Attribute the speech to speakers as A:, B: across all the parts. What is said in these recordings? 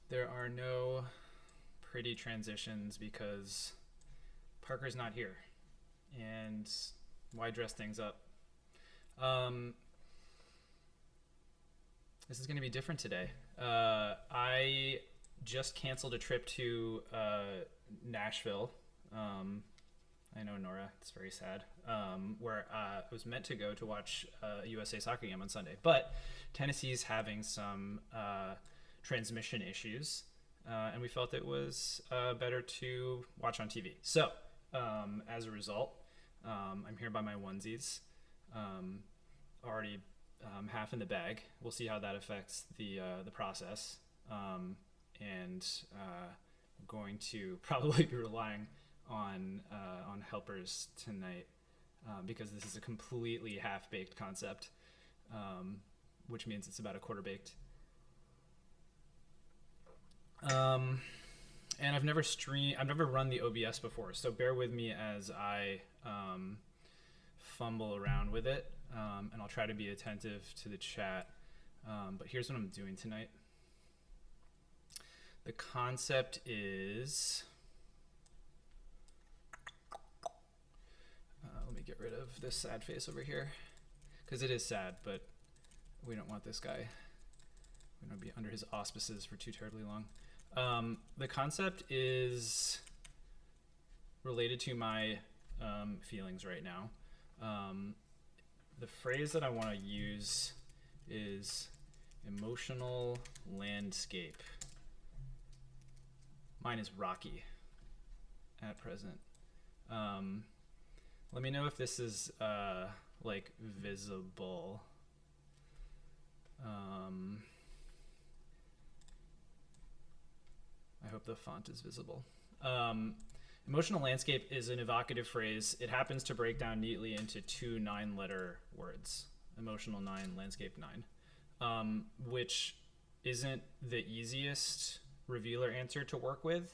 A: There are no pretty transitions because Parker's not here. And why dress things up? Um, this is going to be different today. I just canceled a trip to Nashville. I know, Nora, it's very sad. Where I was meant to go to watch a USA soccer game on Sunday. But Tennessee's having some transmission issues, and we felt it was better to watch on TV. So, as a result, I'm here by my onesies, already half in the bag. We'll see how that affects the process, and I'm going to probably be relying on helpers tonight because this is a completely half baked concept, which means it's about a quarter baked. And I've never run the OBS before, so bear with me as I fumble around with it, and I'll try to be attentive to the chat. But here's what I'm doing tonight. The concept is, let me get rid of this sad face over here, because it is sad, but we don't want this guy. We don't be under his auspices for too terribly long. The concept is related to my feelings right now. The phrase that I want to use is emotional landscape. Mine is rocky at present. Let me know if this is like visible. I hope the font is visible. Emotional landscape is an evocative phrase. It happens to break down neatly into two 9-letter words. Emotional 9, landscape 9. Which isn't the easiest revealer answer to work with,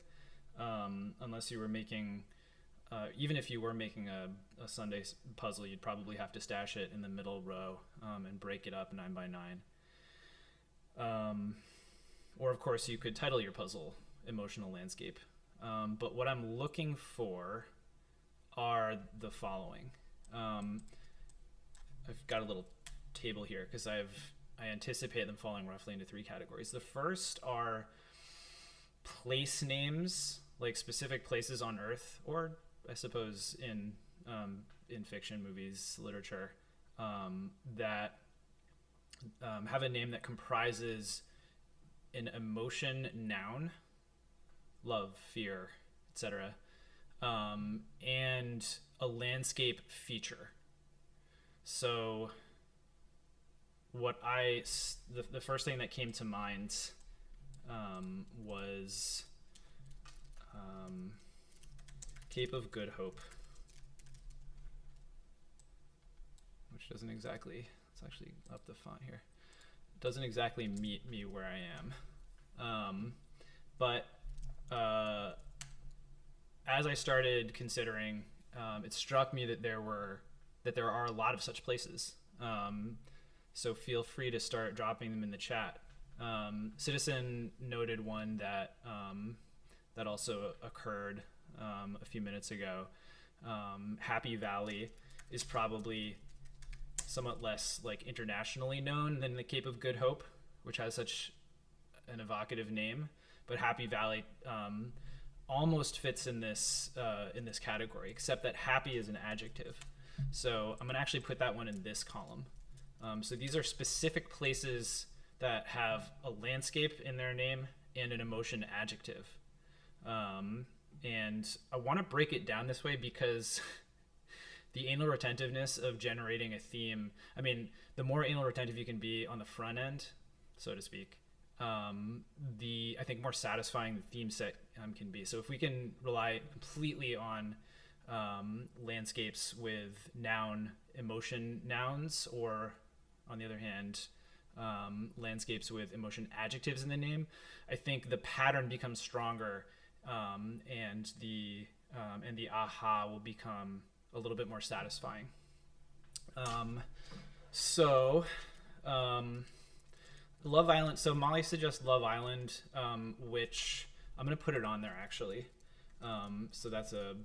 A: unless you were making, even if you were making a Sunday puzzle, you'd probably have to stash it in the middle row and break it up 9 by 9. Or of course you could title your puzzle Emotional Landscape. But what I'm looking for are the following. I've got a little table here because I anticipate them falling roughly into 3 categories. The first are place names, like specific places on Earth, or I suppose in fiction, movies, literature, that have a name that comprises an emotion noun, love, fear, etc., and a landscape feature. So the first thing that came to mind was Cape of Good Hope, which doesn't exactly, let's actually up the font here, doesn't exactly meet me where I am. But as I started considering, it struck me that there are a lot of such places. So feel free to start dropping them in the chat. Citizen noted one that also occurred a few minutes ago. Happy Valley is probably somewhat less like internationally known than the Cape of Good Hope, which has such an evocative name. But Happy Valley almost fits in this category, except that happy is an adjective. So I'm going to actually put that one in this column. So these are specific places that have a landscape in their name and an emotion adjective. And I want to break it down this way because the anal retentiveness of generating a theme, I mean, the more anal retentive you can be on the front end, so to speak, the, I think, more satisfying the theme set can be. So if we can rely completely on landscapes with noun emotion nouns, or on the other hand, landscapes with emotion adjectives in the name, I think the pattern becomes stronger, and the aha will become a little bit more satisfying. Love Island. So Molly suggests Love Island, which I'm gonna put it on there actually. So that's a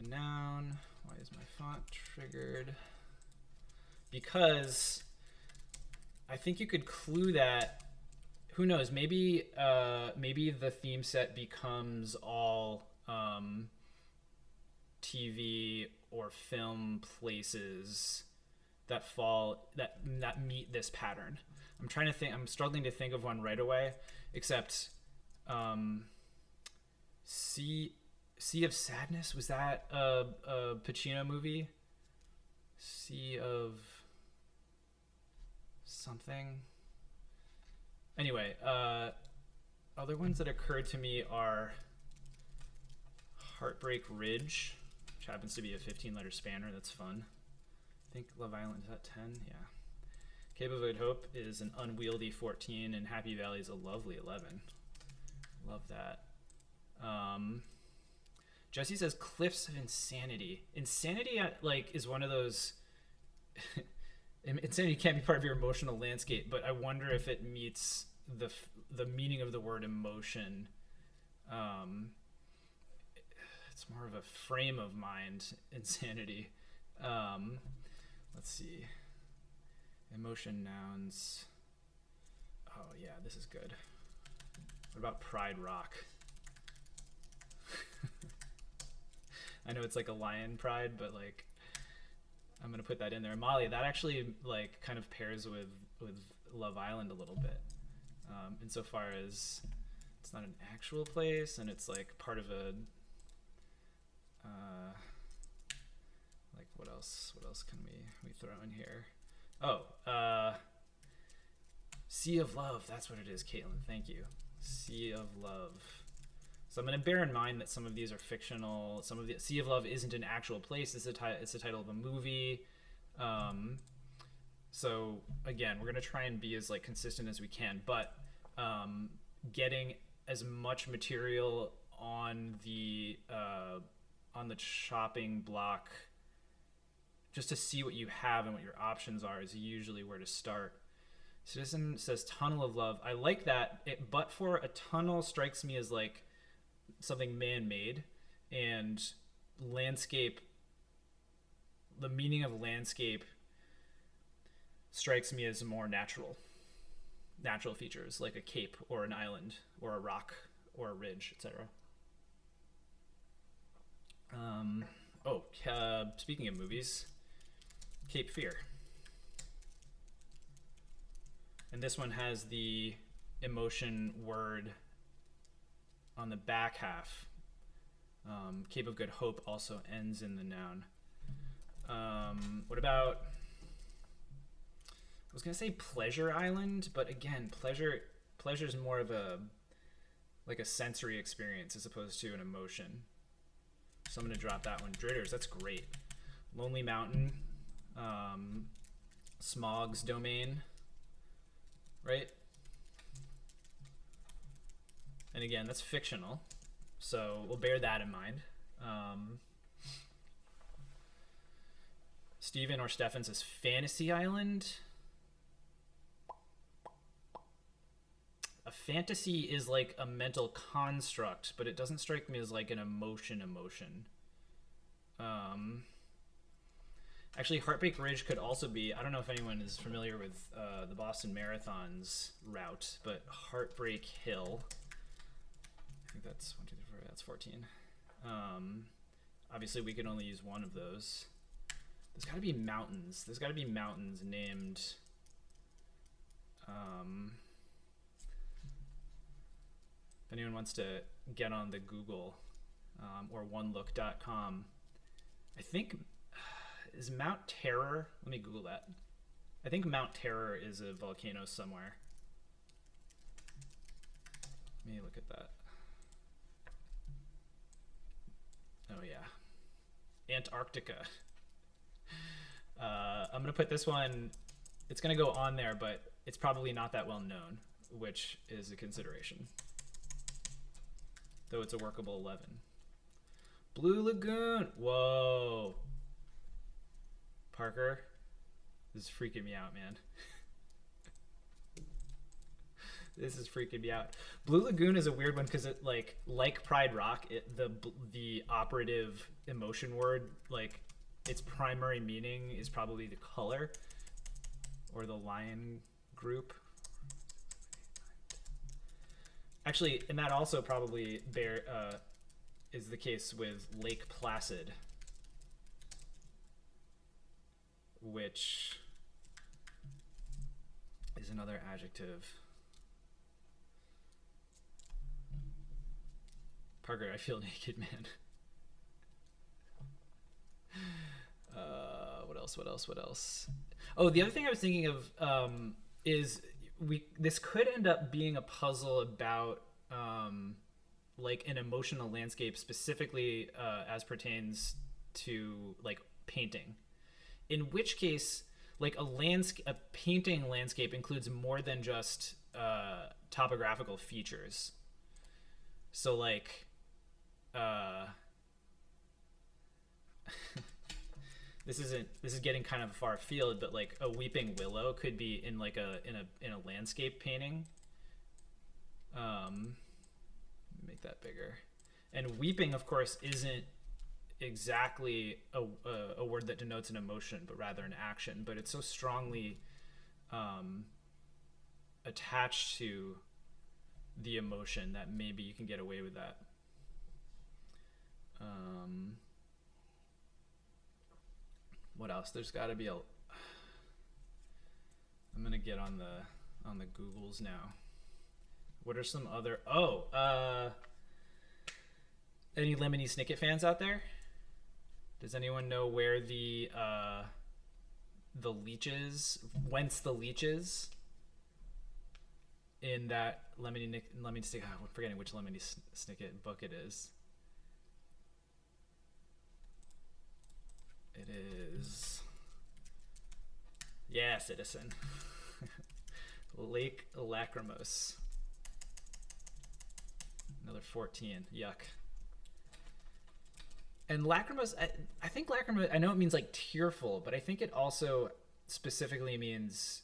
A: noun. Why is my font triggered? Because I think you could clue that. Who knows? Maybe maybe the theme set becomes all TV or film places that meet this pattern. I'm trying to think. I'm struggling to think of one right away. Except, Sea of Sadness, was that a Pacino movie? Sea of something. Anyway, other ones that occurred to me are Heartbreak Ridge, which happens to be a 15-letter spanner. That's fun. I think Love Island, is that 10? Yeah. Cape of Good Hope is an unwieldy 14, and Happy Valley is a lovely 11. Love that. Jesse says Cliffs of Insanity. Insanity, like, is one of those... Insanity can't be part of your emotional landscape, but I wonder if it meets the meaning of the word emotion. It's more of a frame of mind, insanity. Let's see. Emotion nouns. Oh yeah, this is good. What about Pride Rock? I know it's like a lion pride, but like I'm gonna put that in there. Molly, that actually like kind of pairs with Love Island a little bit, insofar as it's not an actual place and it's like part of a like what else can we throw in here? Oh, Sea of Love. That's what it is, Caitlin. Thank you. Sea of Love. So I'm going to bear in mind that some of these are fictional. Some of the Sea of Love isn't an actual place. It's the title of a movie. So again, we're going to try and be as like consistent as we can, but getting as much material on the chopping block just to see what you have and what your options are is usually where to start. Citizen says Tunnel of Love. I like that, but for a tunnel strikes me as like something man-made, and landscape, the meaning of landscape strikes me as more natural features like a cape or an island or a rock or a ridge, etc. Speaking of movies, Cape Fear. And this one has the emotion word on the back half. Cape of Good Hope also ends in the noun. What about, I was going to say Pleasure Island, but again, pleasure is more of a sensory experience as opposed to an emotion. So I'm going to drop that one. Dritters, that's great. Lonely Mountain, Smog's Domain, right? And again, that's fictional, so we'll bear that in mind. Steven or Stefan says Fantasy Island. A fantasy is like a mental construct, but it doesn't strike me as like an emotion. Actually, Heartbreak Ridge could also be, I don't know if anyone is familiar with the Boston Marathon's route, but Heartbreak Hill, I think that's 1, 2, 3, 4, that's 14. Obviously, we can only use one of those. There's got to be mountains. There's got to be mountains named... if anyone wants to get on the Google or onelook.com, I think... is Mount Terror? Let me Google that. I think Mount Terror is a volcano somewhere. Let me look at that. Oh yeah, Antarctica. I'm gonna put this one, it's gonna go on there, but it's probably not that well known, which is a consideration. Though it's a workable 11. Blue Lagoon, whoa. Parker, this is freaking me out, man. This is freaking me out. Blue Lagoon is a weird one because it like Pride Rock, the operative emotion word, like its primary meaning is probably the color or the lion group. Actually, and that also probably is the case with Lake Placid, which is another adjective. Parker, I feel naked, man. What else? Oh, the other thing I was thinking of is this could end up being a puzzle about like an emotional landscape, specifically as pertains to like painting. In which case, like a painting landscape includes more than just topographical features. So like this is getting kind of far afield, but like a weeping willow could be in like in a landscape painting. Make that bigger. And weeping, of course, isn't exactly a word that denotes an emotion, but rather an action. But it's so strongly attached to the emotion that maybe you can get away with that. What else? There's got to be I'm gonna get on the Googles now. What are some other? Any Lemony Snicket fans out there? Does anyone know where the leeches, whence the leeches in that Lemony Snicket? I'm forgetting which Lemony Snicket book it is. It is, yeah, Citizen. Lake Lachrymose. Another 14. Yuck. And lachrymose, I think lachrymose, I know it means like tearful, but I think it also specifically means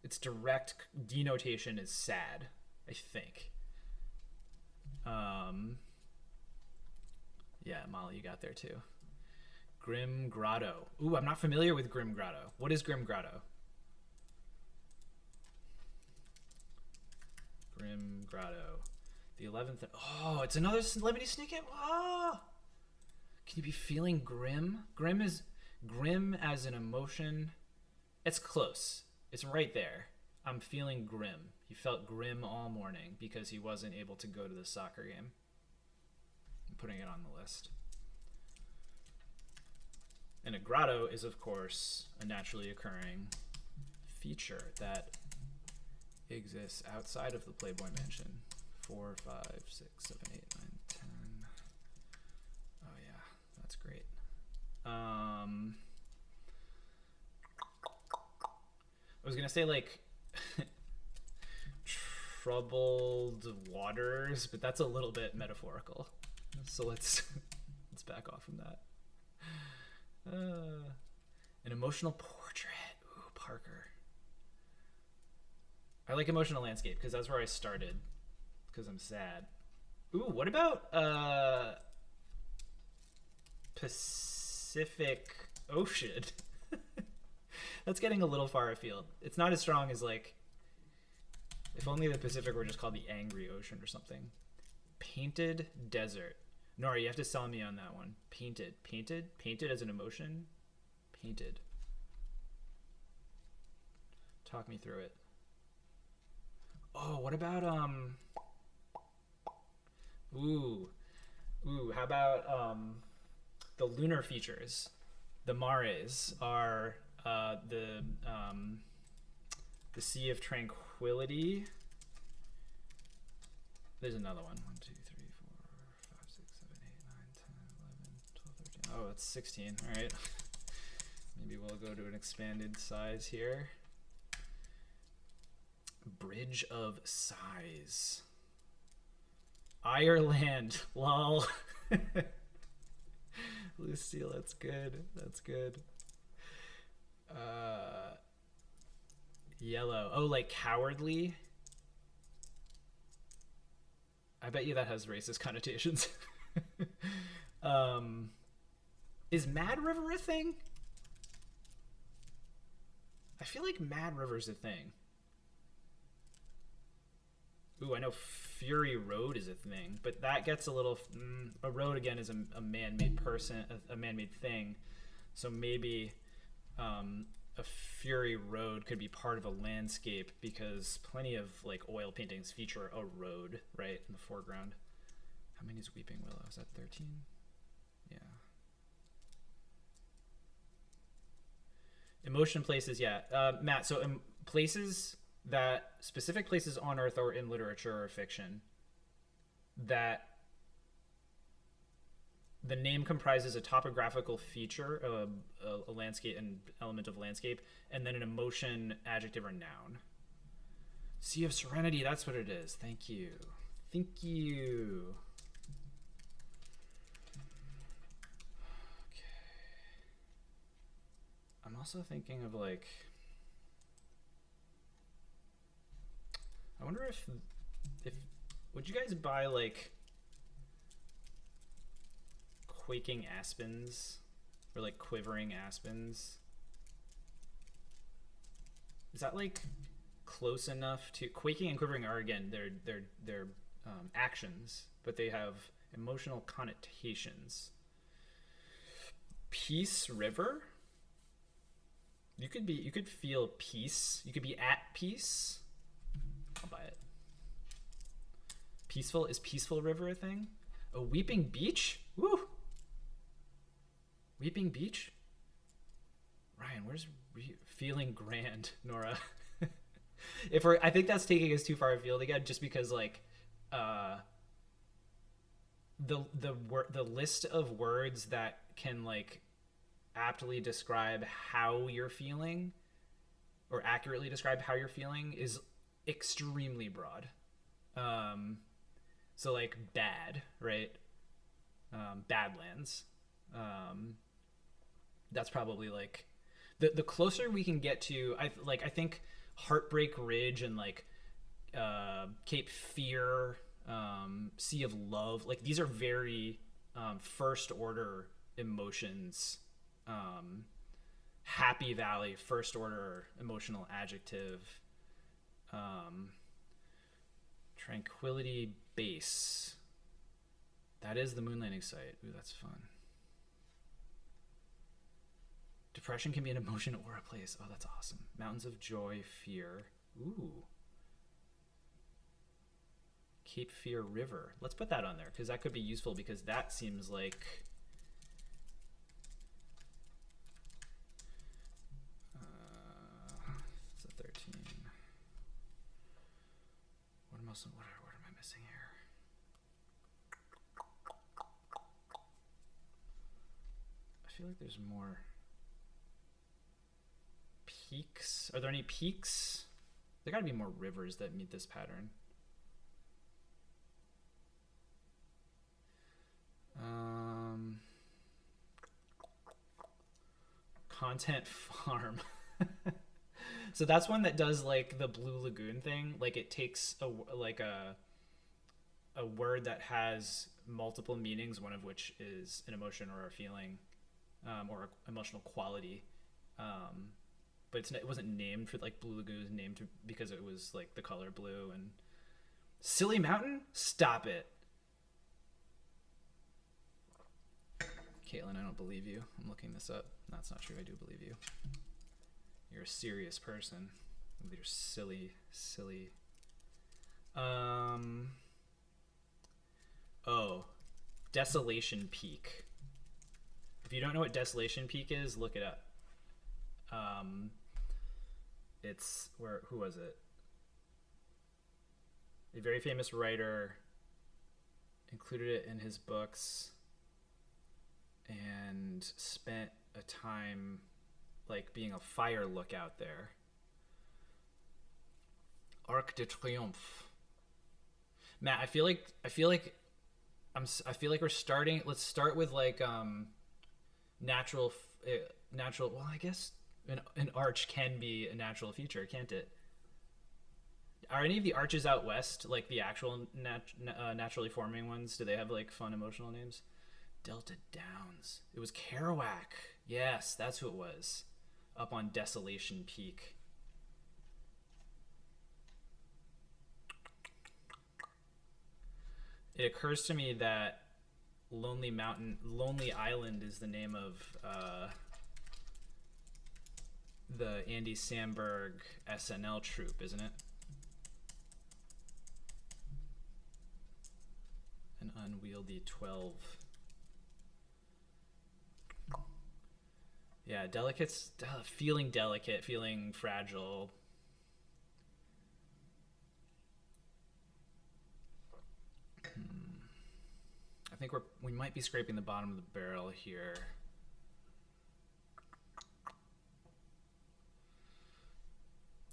A: its direct denotation is sad, I think. Yeah, Molly, you got there too. Grim Grotto. Ooh, I'm not familiar with Grim Grotto. What is Grim Grotto? Grim Grotto. The 11th. Oh, it's another Lemony Snicket. Oh! Can you be feeling grim? Grim as an emotion. It's close. It's right there. I'm feeling grim. He felt grim all morning because he wasn't able to go to the soccer game. I'm putting it on the list. And a grotto is, of course, a naturally occurring feature that exists outside of the Playboy Mansion. 4, 5, 6, 7, 8, 9, 10. Oh yeah, that's great. I was gonna say like troubled waters, but that's a little bit metaphorical. So let's back off from that. An emotional portrait. Ooh, Parker. I like emotional landscape because that's where I started. Because I'm sad. Ooh, what about Pacific Ocean? That's getting a little far afield. It's not as strong as like, if only the Pacific were just called the Angry Ocean or something. Painted desert. Nora, you have to sell me on that one. Painted as an emotion. Painted. Talk me through it. Oh, what about how about the lunar features? The mares are the Sea of Tranquility. There's another one. 1, 2, 3, 4, 5, 6, 7, 8, 9, 10, 11, 12, 13. Oh, it's 16. All right. Maybe we'll go to an expanded size here. Bridge of Sighs. Ireland. Lol. Lucille, that's good. That's good. Yellow. Oh, like cowardly? I bet you that has racist connotations. Is Mad River a thing? I feel like Mad River's a thing. Ooh, I know Fury Road is a thing, but that gets a little... a road, again, is a man-made person, a man-made thing. So maybe a Fury Road could be part of a landscape, because plenty of like oil paintings feature a road, right, in the foreground. How many is Weeping Willow? Is that 13? Yeah. Emotion places, yeah. Matt, so places that, specific places on Earth or in literature or fiction that the name comprises a topographical feature, a landscape, an element of landscape, and then an emotion, adjective, or noun. Sea of Serenity, that's what it is. Thank you. Thank you. Okay. I'm also thinking of like... I wonder if would you guys buy like quaking aspens or like quivering aspens? Is that like close enough to... Quaking and quivering are, again, they're actions, but they have emotional connotations. Peace River? You could feel peace. You could be at peace. I'll buy it. Peaceful, is Peaceful River a thing? A Weeping Beach? Woo! Weeping Beach? Ryan, where's Feeling Grand, Nora? I think that's taking us too far afield again, just because like the list of words that can like aptly describe how you're feeling or accurately describe how you're feeling is extremely broad. So like bad, right? Badlands. That's probably like the closer we can get to. I think Heartbreak Ridge and like Cape Fear, Sea of Love, like these are very first order emotions. Happy Valley, first order emotional adjective. Tranquility Base, that is the moon landing site. Ooh, that's fun. Depression can be an emotion or a place. Oh, that's awesome. Mountains of Joy, Fear. Ooh. Cape Fear River. Let's put that on there, because that could be useful, because that seems like... it's a 13. What am I missing here? I feel like there's more... Peaks? Are there any peaks? There gotta be more rivers that meet this pattern. Content Farm. So that's one that does like the Blue Lagoon thing. Like it takes a word that has multiple meanings, one of which is an emotion or a feeling, or an emotional quality. But it wasn't named for like Blue Lagoon was named because it was like the color blue. And Silly Mountain? Stop it. Caitlin, I don't believe you. I'm looking this up. That's not true. I do believe you. You're a serious person. You're silly. Oh, Desolation Peak. If you don't know what Desolation Peak is, look it up. It's who was it? A very famous writer included it in his books and spent a time like being a fire lookout there. Arc de Triomphe. Matt, I feel like we're starting. Let's start with like natural. Well, I guess an arch can be a natural feature, can't it? Are any of the arches out west, like the actual naturally forming ones, do they have like fun emotional names? Delta Downs. It was Kerouac. Yes, that's who it was. Up on Desolation Peak. It occurs to me that Lonely Island is the name of the Andy Samberg SNL troupe, isn't it? An unwieldy 12. Yeah, feeling delicate, feeling fragile. I think we might be scraping the bottom of the barrel here.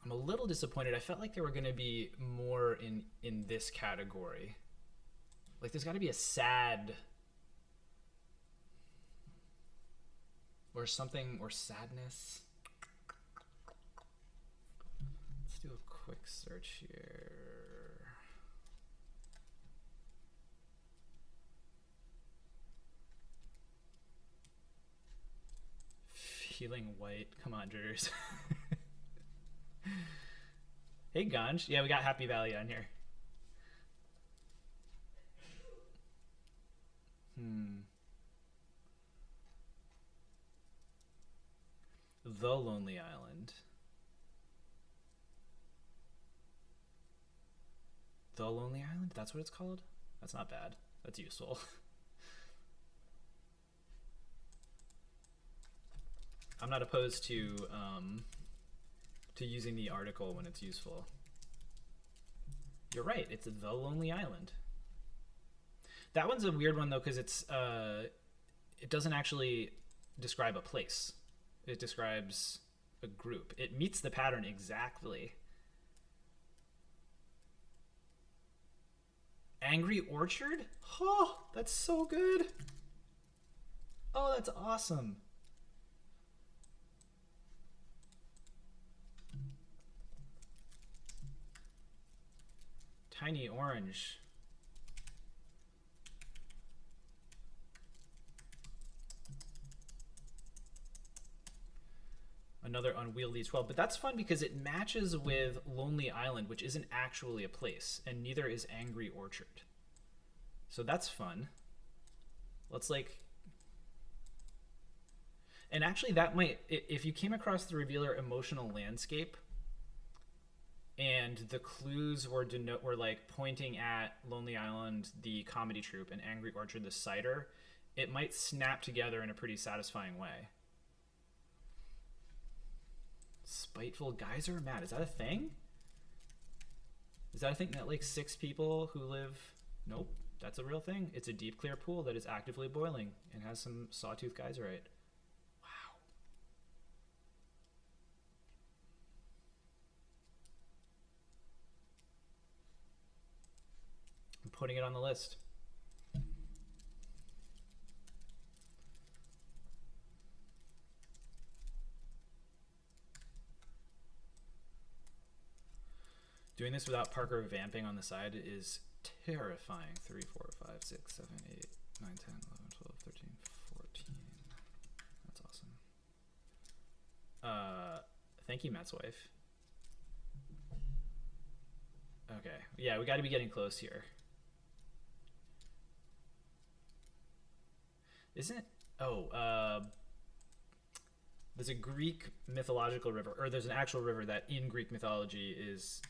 A: I'm a little disappointed. I felt like there were going to be more in this category. Like there's got to be a sad or something, or sadness. Let's do a quick search here. Feeling white. Come on, Dritters. Hey, Ganj. Yeah, we got Happy Valley on here. The Lonely Island. The Lonely Island? That's what it's called? That's not bad. That's useful. I'm not opposed to using the article when it's useful. You're right. It's The Lonely Island. That one's a weird one though, because it doesn't actually describe a place. It describes a group. It meets the pattern exactly. Angry Orchard? Oh, that's so good. Oh, that's awesome. Tiny Orange. Another unwieldy 12, but that's fun because it matches with Lonely Island, which isn't actually a place, and neither is Angry Orchard. So that's fun. Let's like, and actually that might, if you came across the revealer Emotional Landscape and the clues were like pointing at Lonely Island, the comedy troupe, and Angry Orchard, the cider, it might snap together in a pretty satisfying way. Spiteful Geyser? Matt, is that a thing? Is that a thing that like 6 people who live? Nope, that's a real thing. It's a deep, clear pool that is actively boiling and has some sawtooth geyserite. Wow. I'm putting it on the list. Doing this without Parker vamping on the side is terrifying. 3, 4, 5, 6, 7, 8, 9, 10, 11, 12, 13, 14. That's awesome. Thank you, Matt's wife. Okay. Yeah, we got to be getting close here. Isn't it? Oh, there's a Greek mythological river, or there's an actual river that in Greek mythology is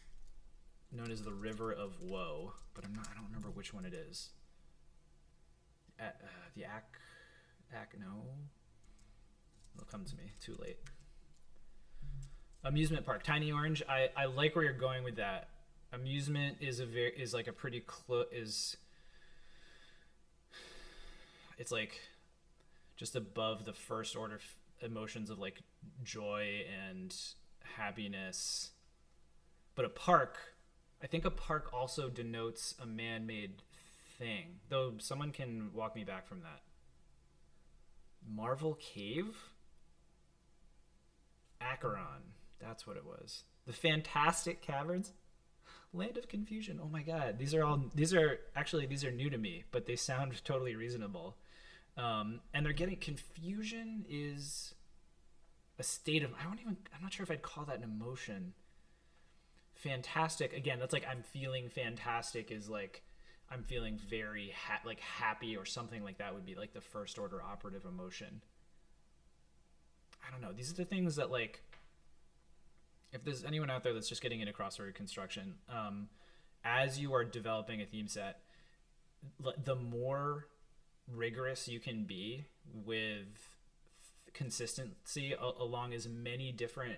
A: known as the River of Woe, but I don't remember which one it is. The no. It'll come to me too late. Amusement park, Tiny Orange. I like where you're going with that. Amusement is like a pretty it's like just above the first order emotions of like joy and happiness. But a park, I think a park also denotes a man-made thing, though someone can walk me back from that. Marvel Cave? Acheron. That's what it was. The Fantastic Caverns? Land of Confusion. Oh my god. These are new to me, but they sound totally reasonable. And they're getting confusion is a state of I'm not sure if I'd call that an emotion. Fantastic. Again, that's like I'm feeling fantastic is like I'm feeling very happy or something like that would be like the first order operative emotion. I don't know. These are the things that like if there's anyone out there that's just getting into crossword construction, as you are developing a theme set, the more rigorous you can be with consistency along as many different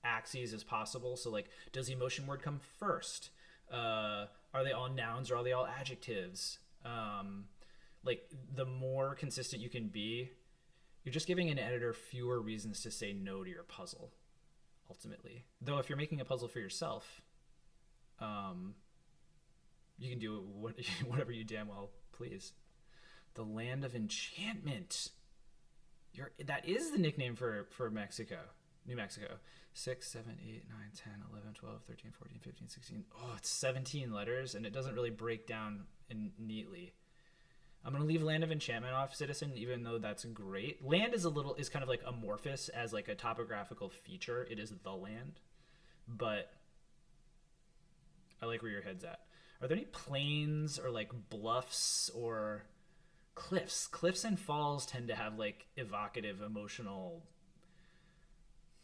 A: axes as possible. So like, does the emotion word come first? Are they all nouns or are they all adjectives? Like the more consistent you can be, you're just giving an editor fewer reasons to say no to your puzzle, ultimately. Though if you're making a puzzle for yourself, you can do whatever you damn well please. The Land of Enchantment. That is the nickname for Mexico. New Mexico. 6, 7, 8, 9, 10, 11, 12, 13, 14, 15, 16. Oh, it's 17 letters, and it doesn't really break down neatly. I'm going to leave Land of Enchantment off, Citizen, even though that's great. Land is kind of like amorphous as like a topographical feature. It is the land. But I like where your head's at. Are there any plains or like bluffs or cliffs? Cliffs and falls tend to have like evocative, emotional.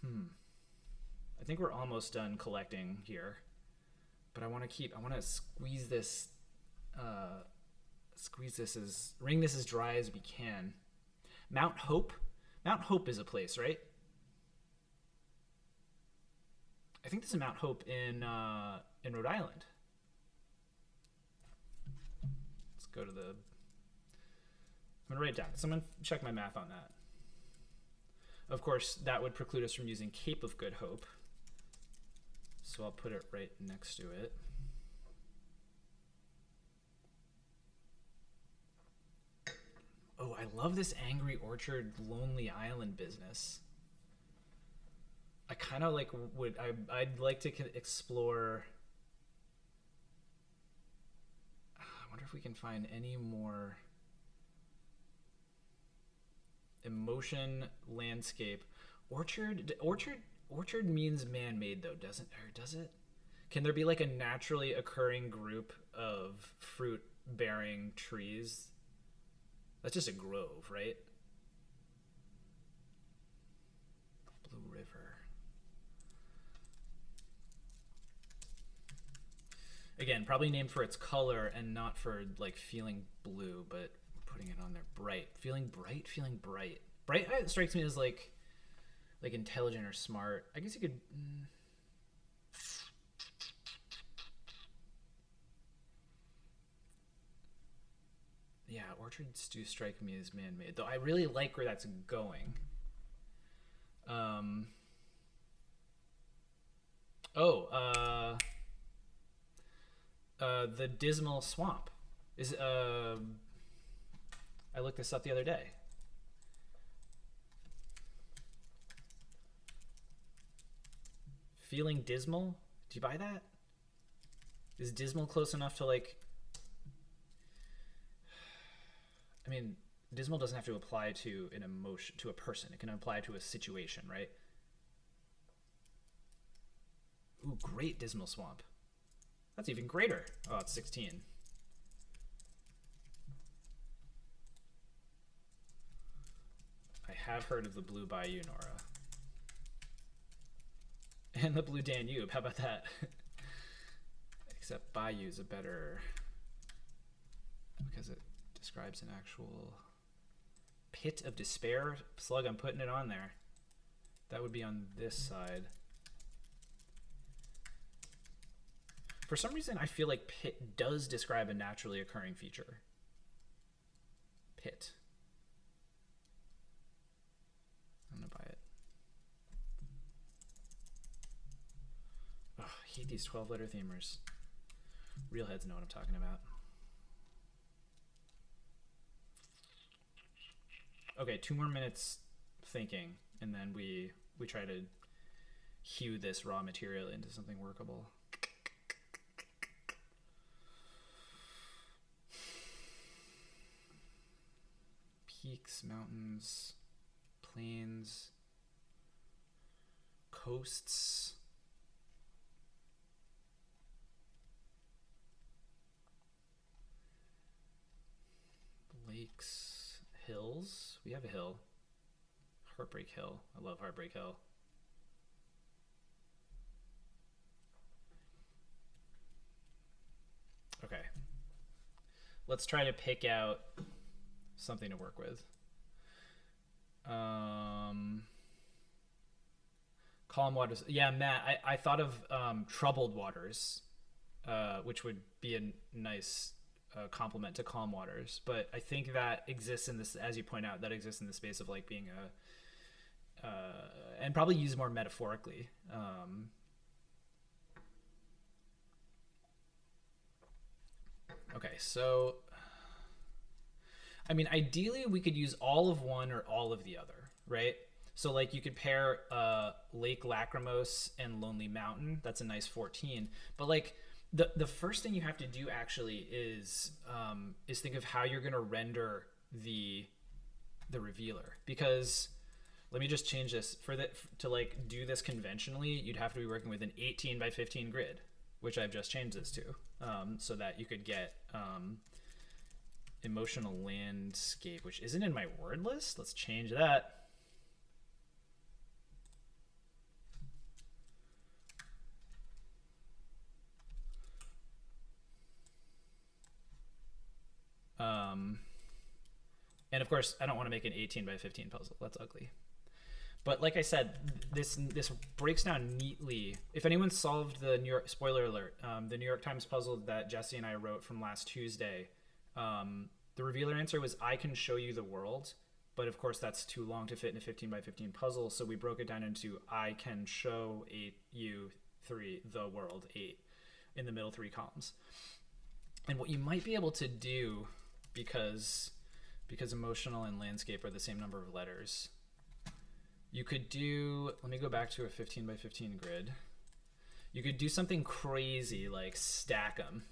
A: I think we're almost done collecting here, but I want to squeeze this, wring this as dry as we can. Mount Hope. Mount Hope is a place, right? I think there's a Mount Hope in Rhode Island. Let's go to the. I'm gonna write it down. Someone check my math on that. Of course, that would preclude us from using Cape of Good Hope. So I'll put it right next to it. Oh, I love this Angry Orchard Lonely Island business. I kind of like I'd like to explore. I wonder if we can find any more emotion landscape. Orchard means man-made though, does it? Can there be like a naturally occurring group of fruit-bearing trees? That's just a grove, right? Blue River. Again, probably named for its color and not for like feeling blue, but putting it on there. Bright. Feeling bright. Bright strikes me as like intelligent or smart. I guess you could. Yeah, orchards do strike me as man-made, though I really like where that's going. The Dismal Swamp is. I looked this up the other day. Feeling dismal? Do you buy that? Is dismal close enough to like... I mean, dismal doesn't have to apply to an emotion, to a person. It can apply to a situation, right? Ooh, great Dismal Swamp. That's even greater. Oh, it's 16. I have heard of the Blue Bayou, Nora. And the Blue Danube. How about that? Except Bayou's a better... because it describes an actual pit of despair. Slug, I'm putting it on there. That would be on this side. For some reason, I feel like pit does describe a naturally occurring feature. Pit. I'm gonna buy it. Oh, I hate these 12-letter themers. Real heads know what I'm talking about. Okay, 2 more minutes thinking, and then we try to hew this raw material into something workable. peaks, mountains, plains, coasts. Lakes, hills. We have a hill. Heartbreak Hill. I love Heartbreak Hill. Okay. Let's try to pick out something to work with. Calm waters. Yeah, Matt, I thought of troubled waters, which would be a nice complement to calm waters. But I think that exists in this, as you point out, that exists in the space of like being and probably used more metaphorically. Okay, so I mean, ideally we could use all of one or all of the other, right? So like you could pair Lake Lachrymose and Lonely Mountain. That's a nice 14. But like the first thing you have to do actually is think of how you're going to render the revealer, because let me just change this to like do this conventionally. You'd have to be working with an 18 by 15 grid, which I've just changed this to, so that you could get emotional landscape, which isn't in my word list. Let's change that. And of course, I don't want to make an 18 by 15 puzzle. That's ugly. But like I said, this breaks down neatly. If anyone solved the New York, spoiler alert, the New York Times puzzle that Jesse and I wrote from last Tuesday, the revealer answer was, I can show you the world. But of course, that's too long to fit in a 15 by 15 puzzle. So we broke it down into, I can show you the world 8 in the middle 3 columns. And what you might be able to do, because emotional and landscape are the same number of letters, you could do, let me go back to a 15 by 15 grid. You could do something crazy like stack them.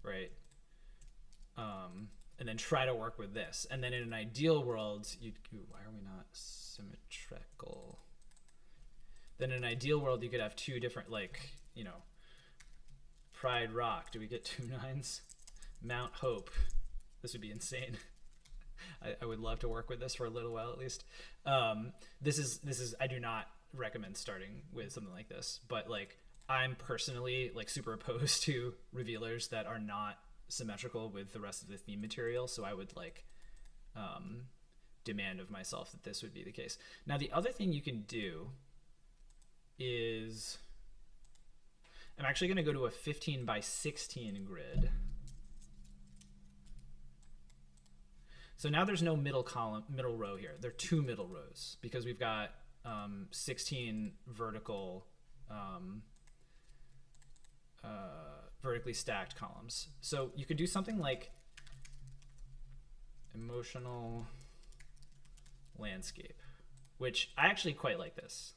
A: Right? And then try to work with this. And then in an ideal world, why are we not symmetrical? Then in an ideal world, you could have 2 different, like, you know, Pride Rock. Do we get 2 9s? Mount Hope. This would be insane. I would love to work with this for a little while at least. This is I do not recommend starting with something like this, but like I'm personally like super opposed to revealers that are not symmetrical with the rest of the theme material, so I would like demand of myself that this would be the case. Now the other thing you can do is, I'm actually going to go to a 15 by 16 grid. So now there's no middle row here. There are 2 middle rows because we've got 16 vertical, vertically stacked columns. So you could do something like emotional landscape, which I actually quite like this.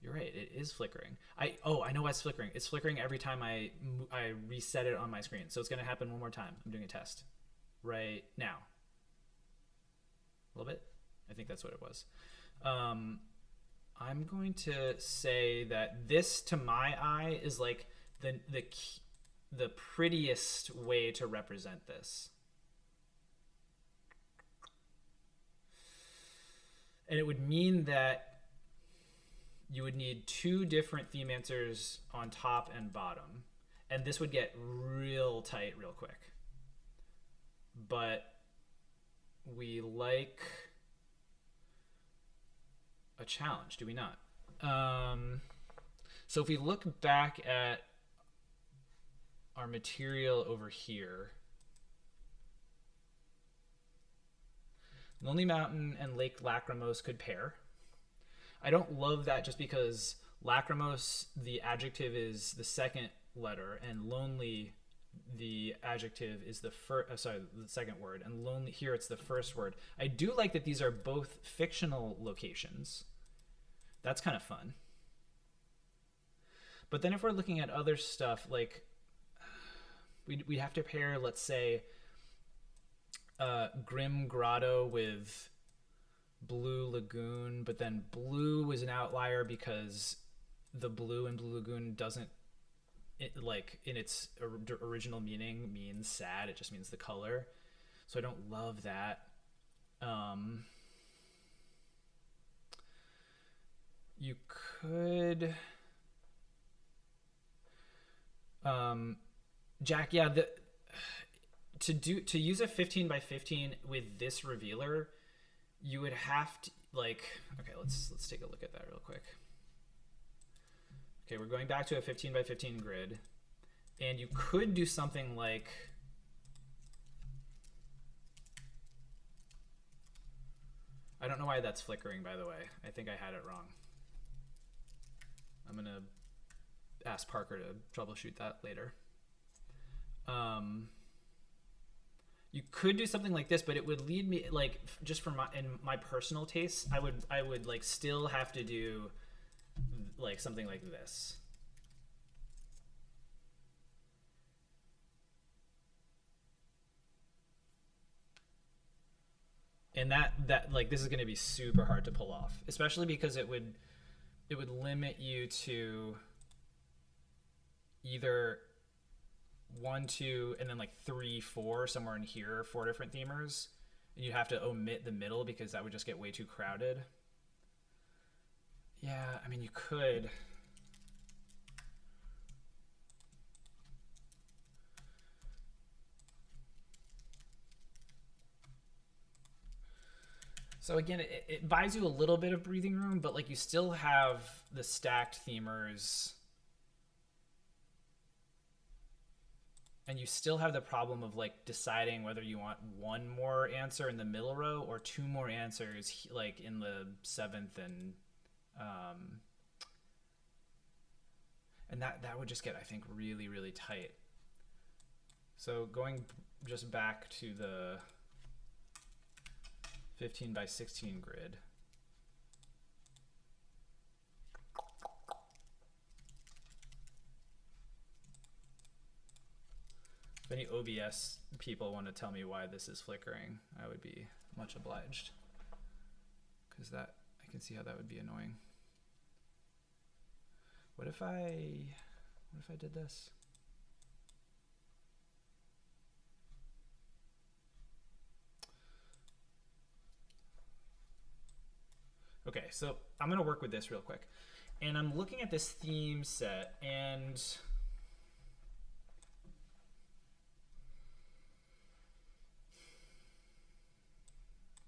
A: You're right, it is flickering. I know why it's flickering. It's flickering every time I reset it on my screen. So it's going to happen one more time. I'm doing a test right now. A little bit. I think that's what it was. I'm going to say that this, to my eye, is like the prettiest way to represent this. And it would mean that you would need 2 different theme answers on top and bottom. And this would get real tight real quick. But we like a challenge, do we not? So if we look back at our material over here, Lonely Mountain and Lake Lachrymose could pair. I don't love that just because lachrymose, the adjective, is the second letter, and lonely, the adjective, is the second word, and lonely here it's the first word. I do like that these are both fictional locations, That's kind of fun. But then if we're looking at other stuff, like we have to pair, let's say, Grim Grotto with Blue Lagoon, but then blue is an outlier because the blue in Blue Lagoon doesn't, like in its original meaning, means sad. It just means the color. So I don't love that. You could, Jack, yeah, to use a 15 by 15 with this revealer, you would have to, like, okay, let's take a look at that real quick. Okay, we're going back to a 15 by 15 grid, and you could do something like, I don't know why that's flickering, by the way. I think I had it wrong. I'm gonna ask Parker to troubleshoot that later. You could do something like this, but it would lead me, like, just for my personal taste, I would like still have to do like something like this. And that like, this is going to be super hard to pull off, especially because it would limit you to either 1, 2, and then like 3, 4, somewhere in here, 4 different themers, and you have to omit the middle because that would just get way too crowded. Yeah, I mean, you could. So again, it buys you a little bit of breathing room, but like you still have the stacked themers, and you still have the problem of like deciding whether you want 1 more answer in the middle row or 2 more answers like in the 7th, and that would just get, I think, really, really tight. So going just back to the 15 by 16 grid. If any OBS people want to tell me why this is flickering, I would be much obliged, because I can see how that would be annoying. What if I did this? Okay, so I'm going to work with this real quick. And I'm looking at this theme set, and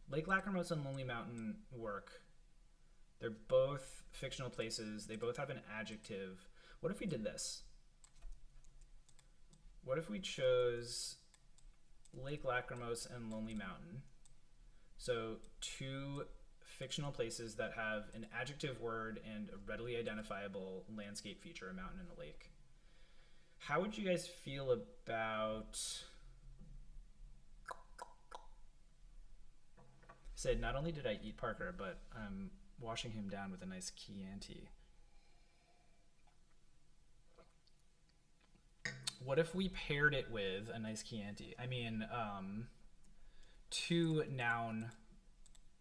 A: Lake Lachrymose and Lonely Mountain work. They're both fictional places. They both have an adjective. What if we did this? What if we chose Lake Lachrymose and Lonely Mountain? So 2 fictional places that have an adjective word and a readily identifiable landscape feature, a mountain and a lake. How would you guys feel about... Said, not only did I eat Parker, but I'm washing him down with a nice Chianti. What if we paired it with a nice Chianti? I mean, 2 noun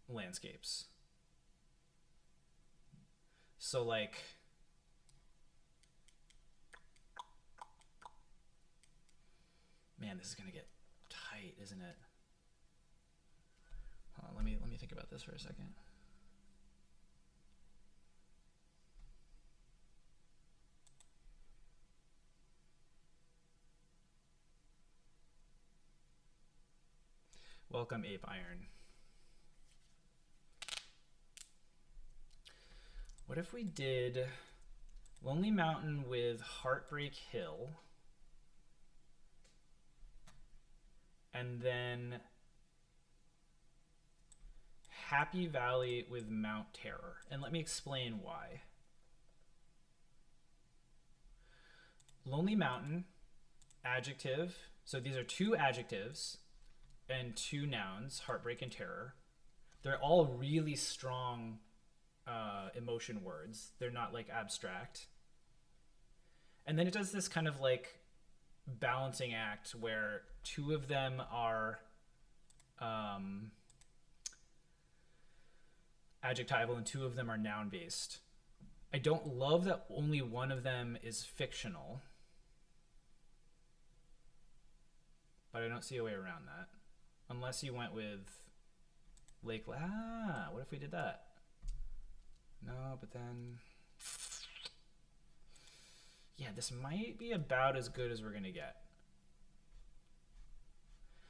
A: landscapes. So like, man, this is gonna get tight, isn't it? Hold on, let me think about this for a second. Welcome, Ape Iron. What if we did Lonely Mountain with Heartbreak Hill, and then Happy Valley with Mount Terror? And let me explain why. Lonely Mountain, adjective. So these are 2 adjectives and 2 nouns, heartbreak and terror. They're all really strong emotion words. They're not like abstract. And then it does this kind of like balancing act where two of them are adjectival and two of them are noun based. I don't love that only one of them is fictional, but I don't see a way around that. Unless you went with Lake. What if we did that? No, but then. Yeah, this might be about as good as we're going to get.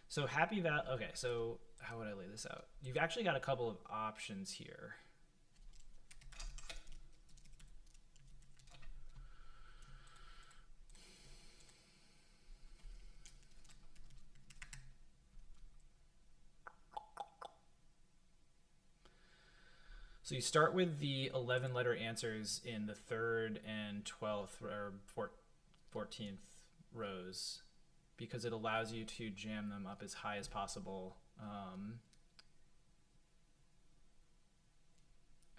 A: So Happy Valley. Okay, so how would I lay this out? You've actually got a couple of options here. So you start with the 11-letter answers in the 3rd and 12th or 14th rows because it allows you to jam them up as high as possible.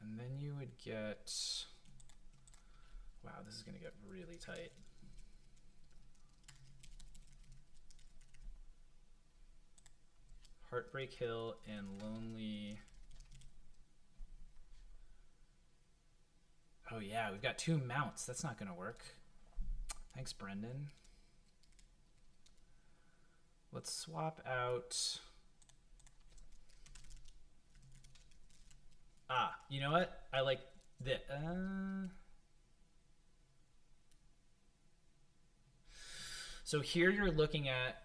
A: And then you would get, wow, this is going to get really tight. Heartbreak Hill and Lonely. Oh yeah, we've got 2 mounts. That's not going to work. Thanks, Brendan. Let's swap out. You know what? I like this. So here you're looking at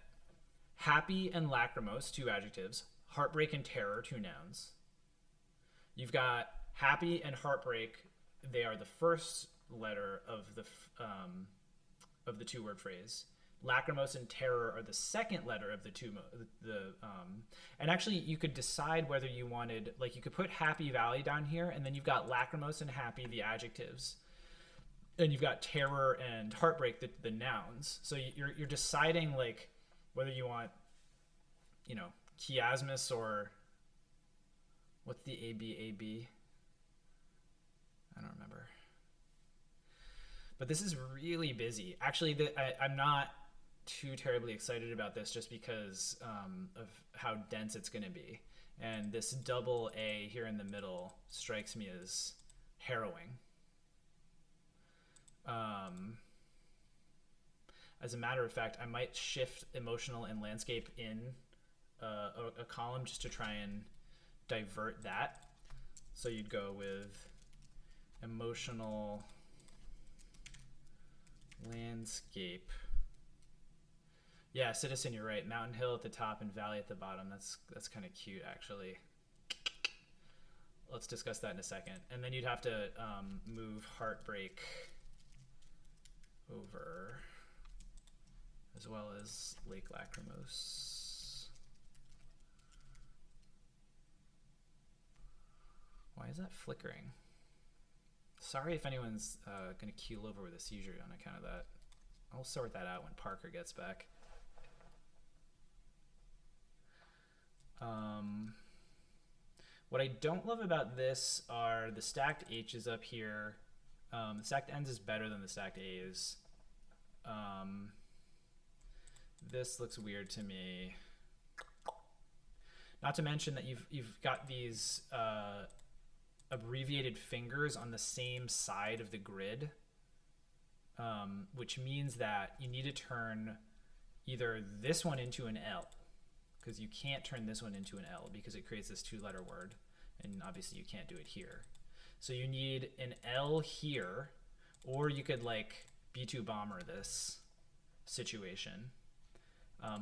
A: happy and lachrymose, 2 adjectives. Heartbreak and terror, 2 nouns. You've got happy and heartbreak. They are the first letter of the 2-word phrase. Lachrymose and terror are the second letter of and actually you could decide whether you wanted, like you could put Happy Valley down here, and then you've got lachrymose and happy, the adjectives, and you've got terror and heartbreak, the nouns. So you're deciding like whether you want, chiasmus or what's the AB? I don't remember. But this is really busy. Actually, I'm not too terribly excited about this just because of how dense it's going to be. And this double A here in the middle strikes me as harrowing. As a matter of fact, I might shift emotional and landscape in a column just to try and divert that. So you'd go with emotional landscape. Yeah, Citizen, you're right. Mountain Hill at the top and Valley at the bottom. That's kind of cute, actually. Let's discuss that in a second. And then you'd have to move Heartbreak over, as well as Lake Lachrymose. Why is that flickering? Sorry if anyone's going to keel over with a seizure on account of that. I'll sort that out when Parker gets back. What I don't love about this are the stacked H's up here. The stacked N's is better than the stacked A's. This looks weird to me. Not to mention that you've got these abbreviated fingers on the same side of the grid, which means that you need to turn either this one into an L, because you can't turn this one into an L because it creates this 2-letter word, and obviously you can't do it here. So you need an L here, or you could like B2 bomber this situation,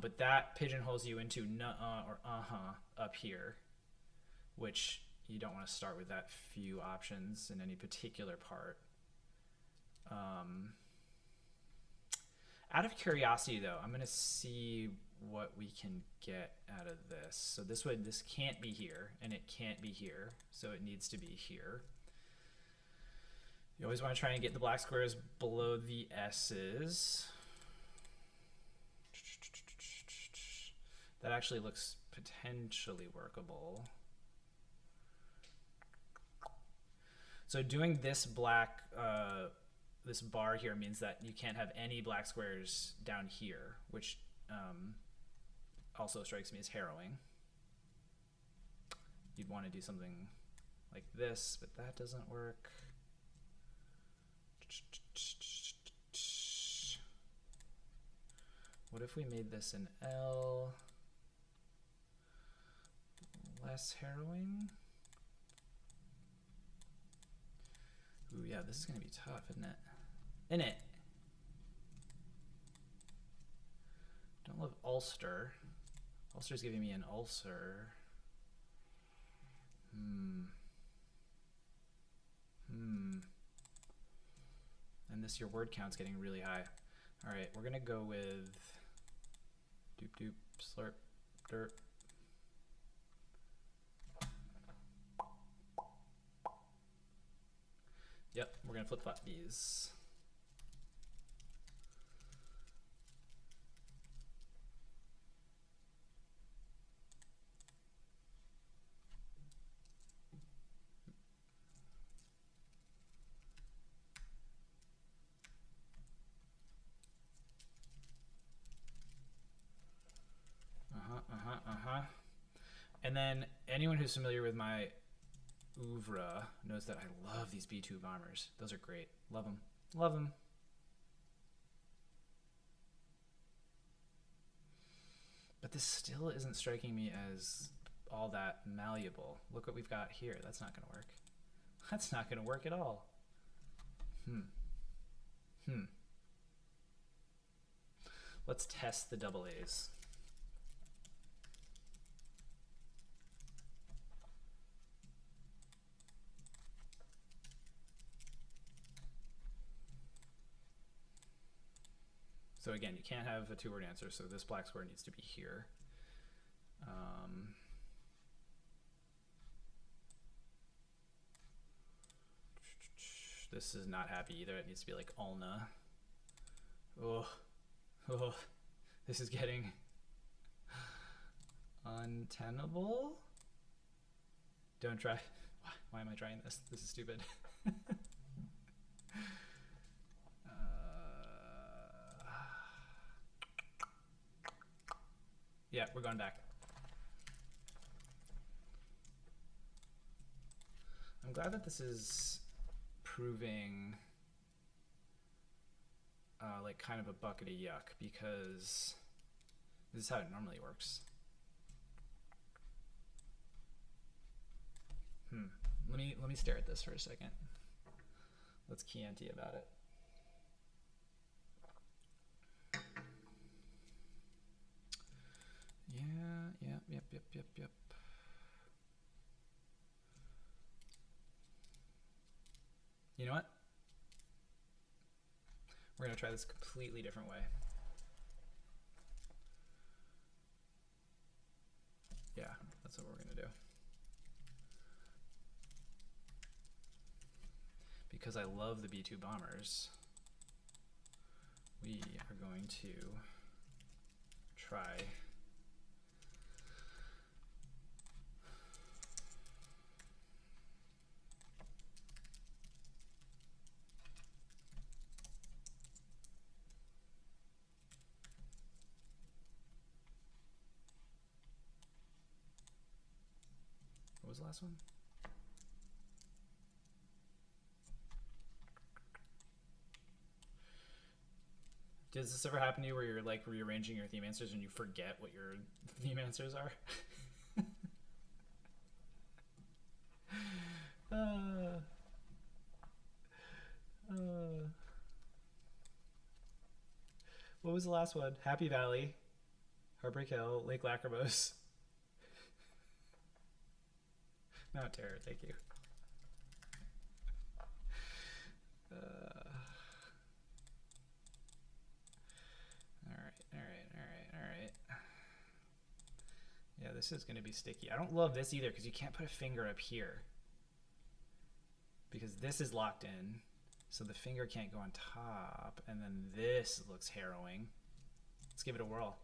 A: but that pigeonholes you into nuh-uh or uh-huh up here, which you don't want to start with that few options in any particular part. Out of curiosity, though, I'm going to see what we can get out of this. So this can't be here, and it can't be here, so it needs to be here. You always want to try and get the black squares below the S's. That actually looks potentially workable. So doing this black, this bar here means that you can't have any black squares down here, which also strikes me as harrowing. You'd want to do something like this, but that doesn't work. What if we made this an L? Less harrowing? Ooh, yeah, this is going to be tough, isn't it? Isn't it? Don't love Ulster. Ulster's giving me an ulcer. And this, your word count's getting really high. All right, we're gonna go with doop doop slurp derp. Yep, we're gonna flip flop these. And then anyone who's familiar with my oeuvre knows that I love these B2 bombers. Those are great. Love them. Love them. But this still isn't striking me as all that malleable. Look what we've got here. That's not going to work. That's not going to work at all. Let's test the double A's. So again, you can't have a two-word answer, so this black square needs to be here. This is not happy either. It needs to be like ulna. Oh, this is getting untenable. Don't try. Why am I trying this? This is stupid. Yeah, we're going back. I'm glad that this is proving like kind of a bucket of yuck, because this is how it normally works. Let me stare at this for a second. Let's Chianti about it. Yeah, yep. You know what? We're gonna try this a completely different way. Yeah, that's what we're gonna do. Because I love the B2 bombers, we are going to try what was the last one? Does this ever happen to you where you're like rearranging your theme answers and you forget what your theme answers are? What was the last one? Happy Valley, Heartbreak Hill, Lake Lacrimose. Mount Terror, thank you. All right. Yeah, this is going to be sticky. I don't love this either because you can't put a finger up here because this is locked in, so the finger can't go on top, and then this looks harrowing. Let's give it a whirl.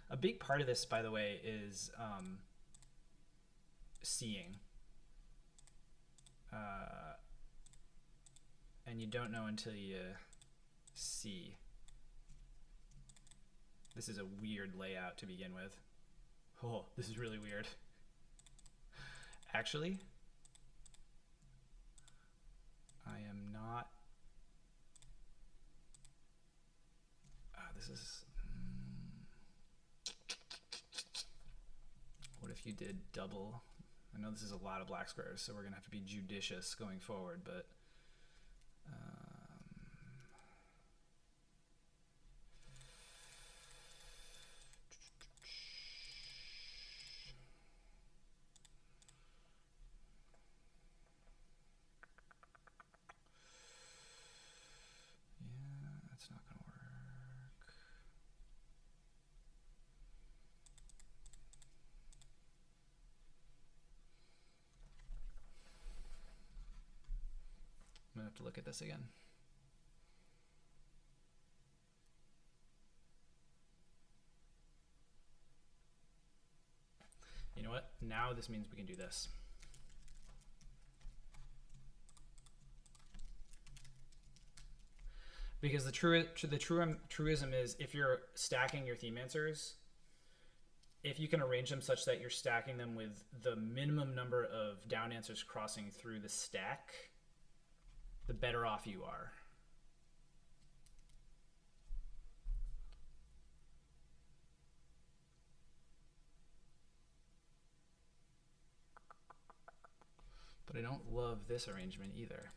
A: A big part of this, by the way, is seeing. and you don't know until you see. This is a weird layout to begin with. Oh, this is really weird. Actually, I am not. This is. What if you did double? I know this is a lot of black squares, so we're gonna have to be judicious going forward, but. That's not going to work. I'm going to have to look at this again. You know what? Now this means we can do this. Because the truism is, if you're stacking your theme answers, if you can arrange them such that you're stacking them with the minimum number of down answers crossing through the stack, the better off you are. But I don't love this arrangement either.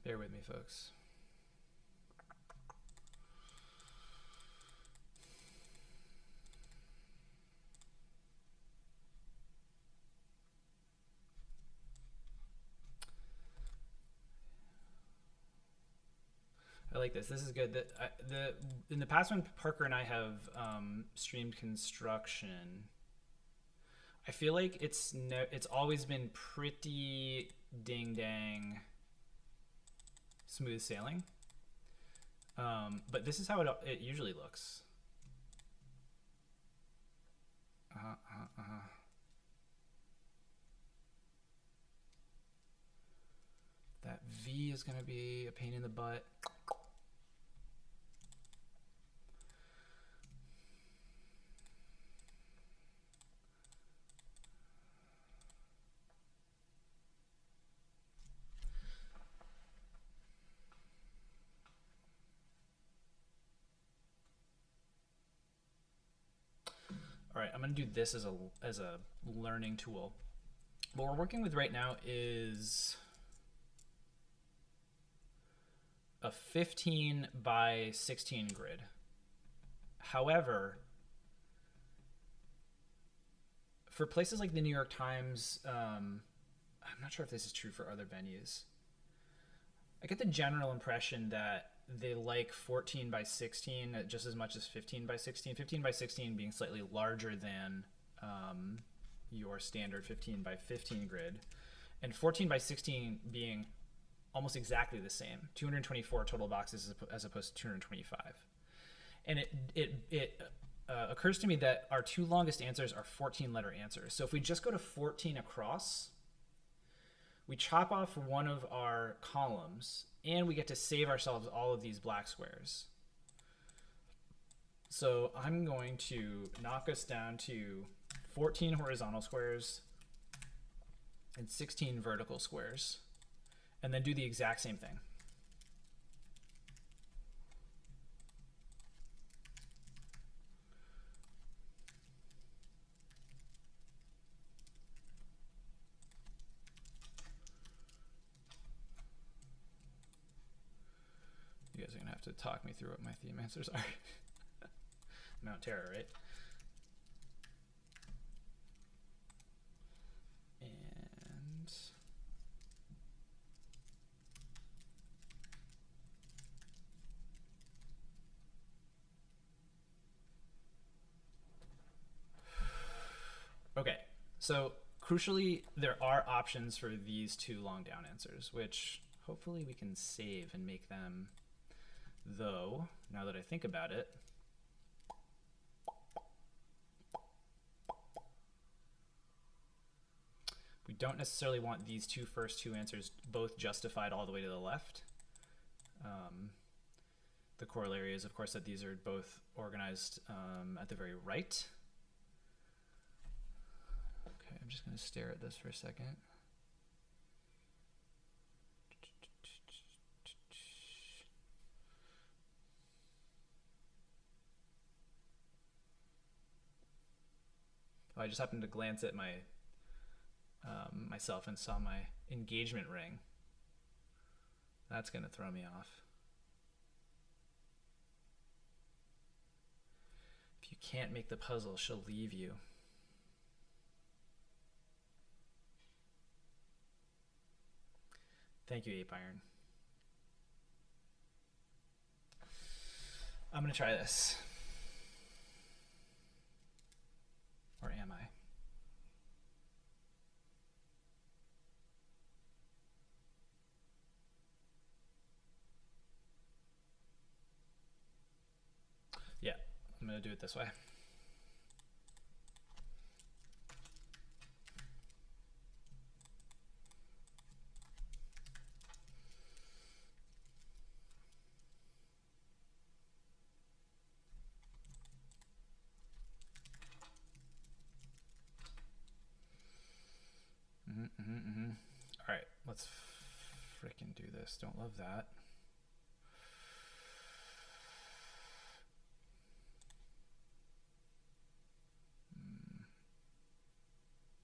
A: Bear with me, folks. I like this. This is good. In the past when Parker and I have streamed construction, I feel like it's always been pretty ding dang smooth sailing. But this is how it usually looks. That V is going to be a pain in the butt. All right, I'm going to do this as a learning tool. What we're working with right now is a 15 by 16 grid. However, for places like the New York Times, I'm not sure if this is true for other venues. I get the general impression that they like 14 by 16 just as much as 15 by 16. 15 by 16 being slightly larger than your standard 15 by 15 grid, and 14 by 16 being almost exactly the same, 224 total boxes as opposed to 225. And it occurs to me that our two longest answers are 14-letter answers. So if we just go to 14 across, we chop off one of our columns, and we get to save ourselves all of these black squares. So I'm going to knock us down to 14 horizontal squares and 16 vertical squares, and then do the exact same thing. You guys are gonna have to talk me through what my theme answers are. Mount Terror, right? And okay, so crucially, there are options for these two long down answers, which Hopefully we can save and make them, though, now that I think about it, we don't necessarily want these first two answers both justified all the way to the left. The corollary is, of course, that these are both organized at the very right. Okay, I'm just going to stare at this for a second. Oh, I just happened to glance at my myself and saw my engagement ring. That's going to throw me off. If you can't make the puzzle, she'll leave you. Thank you, Ape Iron. I'm going to try this. Or am I? Yeah, I'm going to do it this way. All right, let's frickin' do this. Don't love that.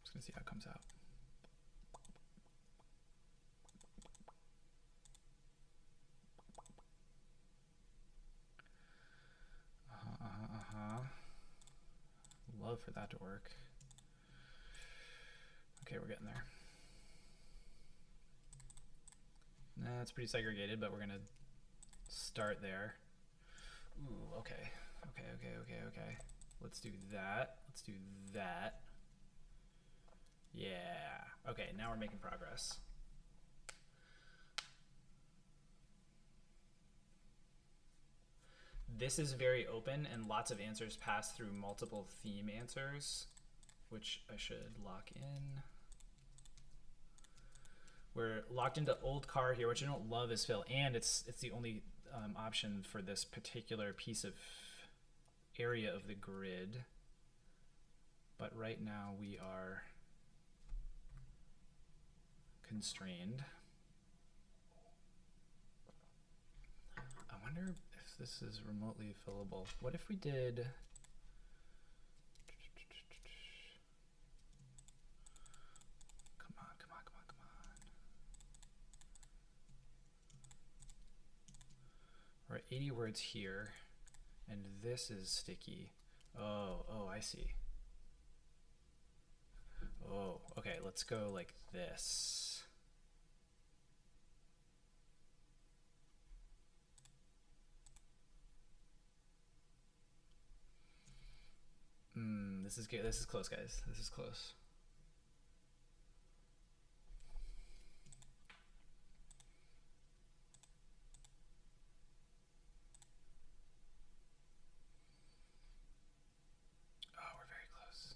A: Just gonna see how it comes out. Love for that to work. Okay, we're getting there. Nah, it's pretty segregated, but we're gonna start there. Ooh, okay. Okay. Let's do that. Let's do that. Yeah. Okay, now we're making progress. This is very open, and lots of answers pass through multiple theme answers, which I should lock in. We're locked into old car here, which I don't love as fill, and it's the only option for this particular piece of area of the grid. But right now we are constrained. I wonder if this is remotely fillable. What if we did... Come on. We're at 80 words here, and this is sticky. Oh, I see. Oh, okay, let's go like this. This is good. This is close, guys. This is close. Oh, we're very close.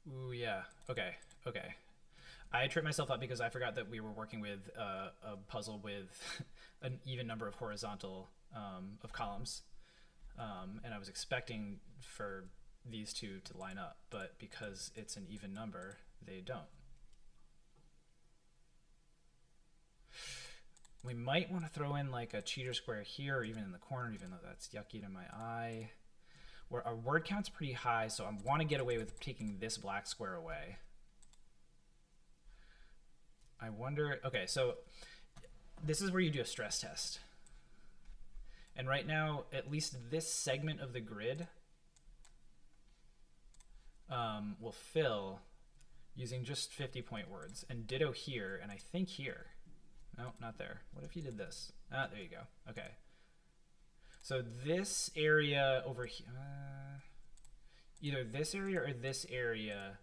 A: Ooh, yeah. Okay. I tripped myself up because I forgot that we were working with a puzzle with an even number of horizontal of columns, and I was expecting for these two to line up, but because it's an even number, they don't. We might want to throw in like a cheater square here, or even in the corner, even though that's yucky to my eye. Where our word count's pretty high, so I want to get away with taking this black square away. I wonder, okay, so this is where you do a stress test. And right now, at least this segment of the grid will fill using just 50-point words. And ditto here, and I think here. No, not there. What if you did this? Ah, there you go. Okay. So this area over here, either this area or this area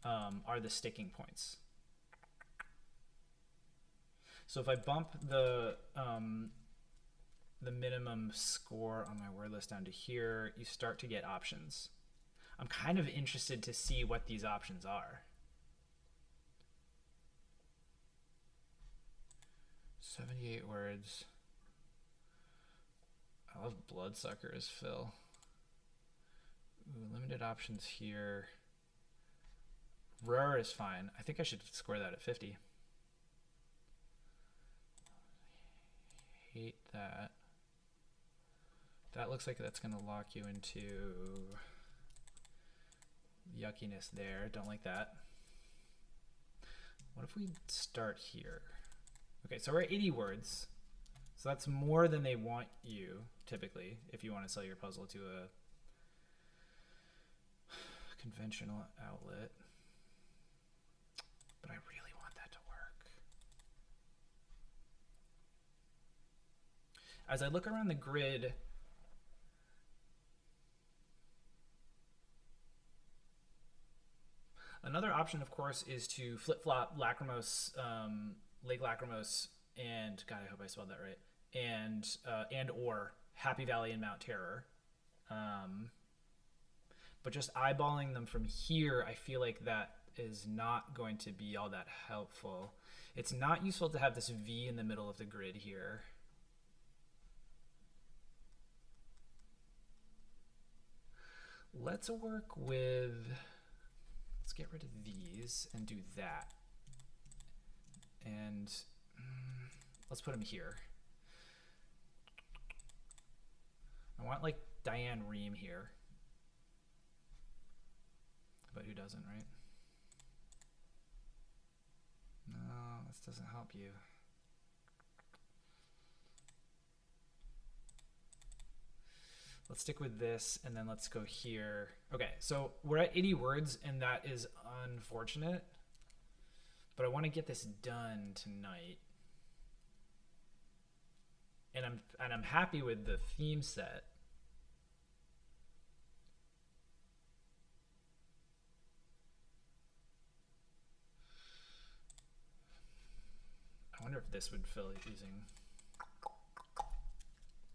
A: are the sticking points. So if I bump the minimum score on my word list down to here, you start to get options. I'm kind of interested to see what these options are. 78 words. I love bloodsuckers, Phil. Ooh, limited options here. Rare is fine. I think I should score that at 50. Hate that. That looks like that's going to lock you into yuckiness there. Don't like that. What if we start here? Okay, so we're at 80 words. So that's more than they want you, typically, if you want to sell your puzzle to a conventional outlet. But I really want that to work. As I look around the grid, another option, of course, is to flip-flop Lachrymose, Lake Lachrymose, and God, I hope I spelled that right, and or Happy Valley and Mount Terror. But just eyeballing them from here, I feel like that is not going to be all that helpful. It's not useful to have this V in the middle of the grid here. Let's work with, let's get rid of these and do that. And let's put them here. I want like Diane Rehm here. But who doesn't, right? No, this doesn't help you. Let's stick with this, and then let's go here. Okay, so we're at 80 words, and that is unfortunate. But I want to get this done tonight. And I'm happy with the theme set. I wonder if this would fill using.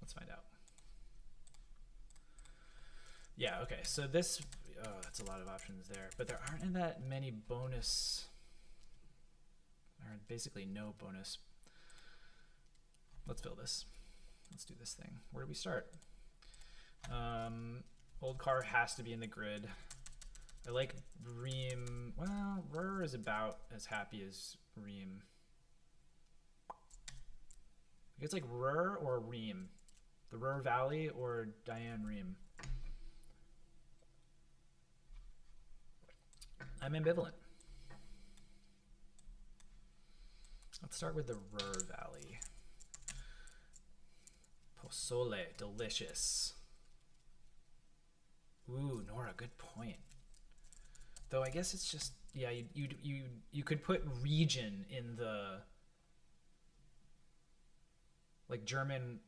A: Let's find out. Yeah, okay, so this, oh, that's a lot of options there, but there aren't that many bonus, or basically no bonus. Let's fill this. Let's do this thing. Where do we start? Old car has to be in the grid. I like Rehm. Well, Rur is about as happy as Rehm. It's like Rur or Rehm. The Rur Valley or Diane Rehm. I'm ambivalent. Let's start with the Rur Valley. Pozole, delicious. Ooh, Nora, good point. Though I guess it's just, yeah, you could put region in the, like, German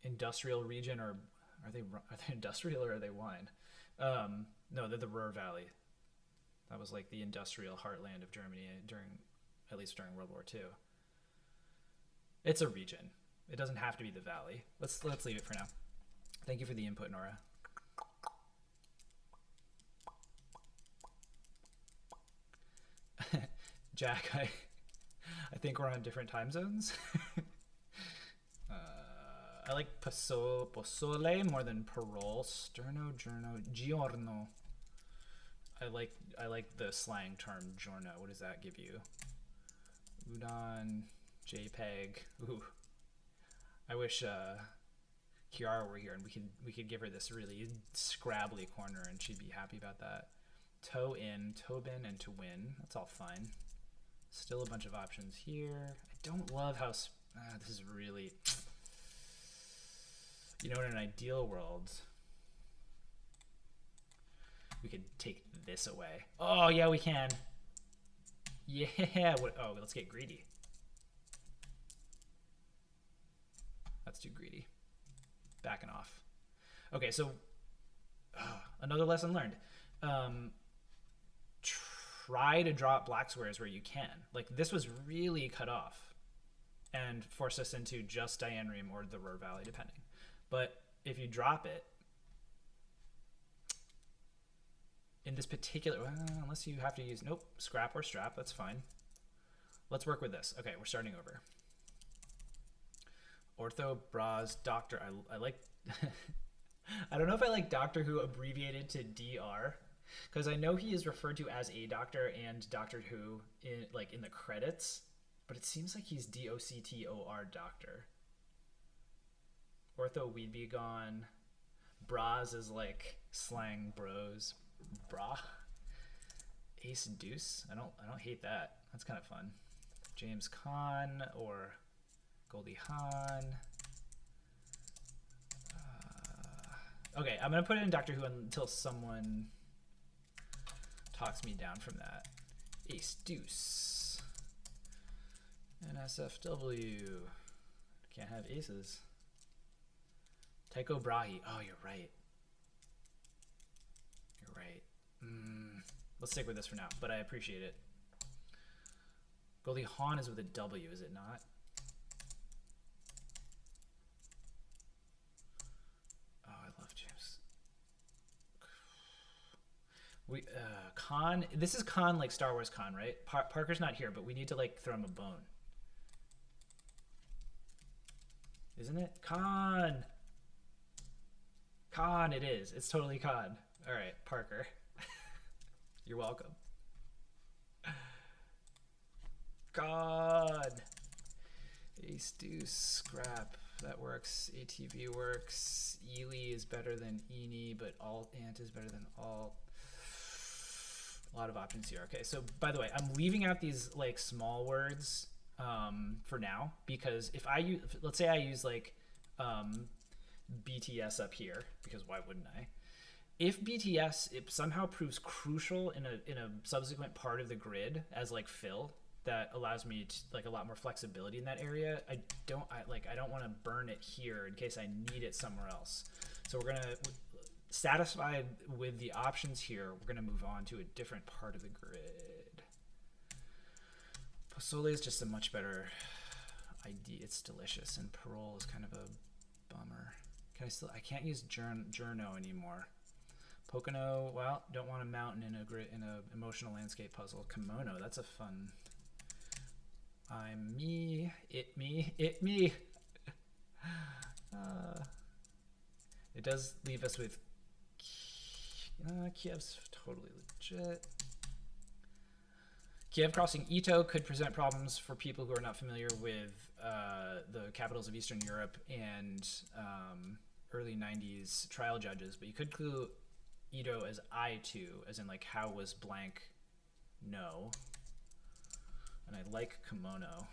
A: industrial region, or are they industrial or are they wine? No, they're the Ruhr Valley. That was like the industrial heartland of Germany at least during World War II. It's a region. It doesn't have to be the valley. Let's leave it for now. Thank you for the input, Nora. Jack, I think we're on different time zones. I like pozole more than parole. Sterno, giorno. I like the slang term giorno. What does that give you? Udon, JPEG. Ooh. I wish Kiara were here and we could give her this really scrabbly corner and she'd be happy about that. Toe in, Tobin, and to win. That's all fine. Still a bunch of options here. I don't love how this is really, you know, in an ideal world, we could take this away. Oh yeah, we can. Yeah. Oh, let's get greedy. That's too greedy. Backing off. Okay, so another lesson learned. Try to drop black squares where you can. Like, this was really cut off and forced us into just Diane Ream or the Ruhr Valley, depending. But if you drop it, in this particular, well, unless you have to use, nope, scrap or strap, that's fine. Let's work with this. Okay, we're starting over. Ortho, Bras, Doctor. I like, I don't know if I like Doctor Who abbreviated to DR, because I know he is referred to as a Doctor and Doctor Who in the credits, but it seems like he's DOCTOR Doctor. Ortho, We'd Be Gone. Bras is like slang bros. Bra. Ace Deuce. I don't hate that. That's kind of fun. James Caan or Goldie Hawn. Okay, I'm gonna put it in Doctor Who until someone talks me down from that. Ace Deuce. NSFW. Can't have aces. Tycho Brahe. Oh, you're right. You're right. Let's stick with this for now, but I appreciate it. Goldie Hawn is with a W, is it not? Oh, I love James. Khan. This is Khan, like Star Wars Khan, right? Parker's not here, but we need to like throw him a bone. Isn't it? Khan. Khan, it is. It's totally Khan. All right, Parker. You're welcome. God. Ace Deuce, scrap. That works. ATV works. Ely is better than Eni, but alt ant is better than alt. A lot of options here. Okay, so by the way, I'm leaving out these like small words for now, because if I use, let's say I use like BTS up here, because why wouldn't I? If BTS it somehow proves crucial in a subsequent part of the grid as like fill that allows me to, like a lot more flexibility in that area, I don't want to burn it here in case I need it somewhere else. So we're gonna, satisfied with the options here, we're gonna move on to a different part of the grid. Pozole is just a much better idea. It's delicious, and parole is kind of a bummer. I can't use Journo anymore. Pocono, well, don't want a mountain in a emotional landscape puzzle. Kimono, that's a fun. I'm me, it me, it me. It does leave us with Kiev's totally legit. Kiev crossing Ito could present problems for people who are not familiar with the capitals of Eastern Europe and early 90s trial judges, but you could clue Ito as I2, as in like how was blank no. And I like kimono.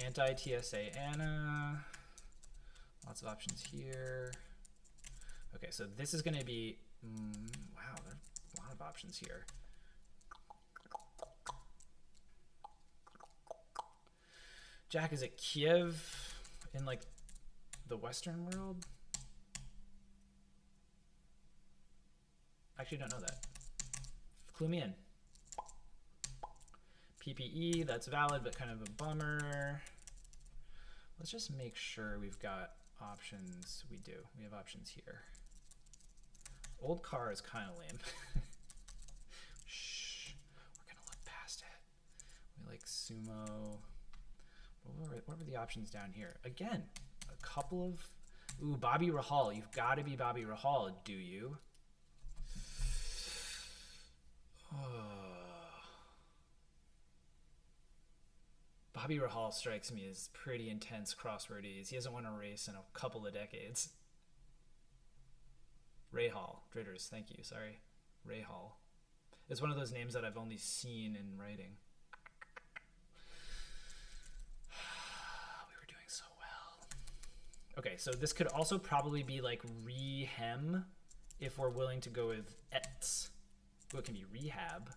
A: Anti-TSA Anna. Lots of options here. Okay, so this is going to be, wow, there are a lot of options here. Jack, is it Kiev in like the Western world? Actually, don't know that. Clue me in. PPE, that's valid, but kind of a bummer. Let's just make sure we've got options. We do. We have options here. Old car is kind of lame. Shh. We're going to look past it. We like sumo. What were the options down here? Again, a couple of... Ooh, Bobby Rahal. You've got to be Bobby Rahal, do you? Bobby Rahal strikes me as pretty intense crosswordies. He hasn't won a race in a couple of decades. Ray Hall. Dritters, thank you. Sorry. Ray Hall. It's one of those names that I've only seen in writing. We were doing so well. Okay, so this could also probably be like rehem if we're willing to go with ets. Ooh, it can be rehab.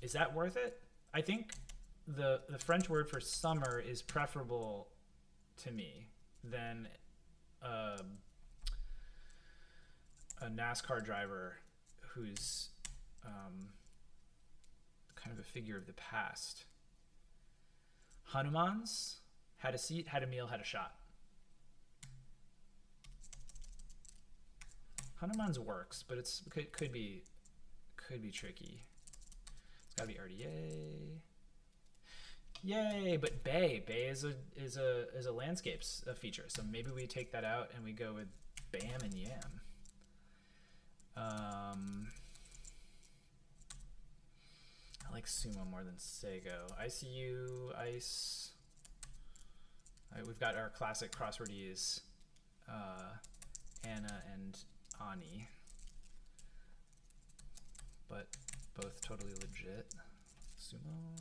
A: Is that worth it? I think the French word for summer is preferable to me than a NASCAR driver who's kind of a figure of the past. Hanuman's had a seat, had a meal, had a shot. Hanuman's works, but could be tricky. It's gotta be RDA. Yay! But Bay is a landscapes feature, so maybe we take that out and we go with Bam and Yam. I like Sumo more than Sego. ICU, Ice. All right, we've got our classic crosswordies, Anna and Ani, but both totally legit. Sumo,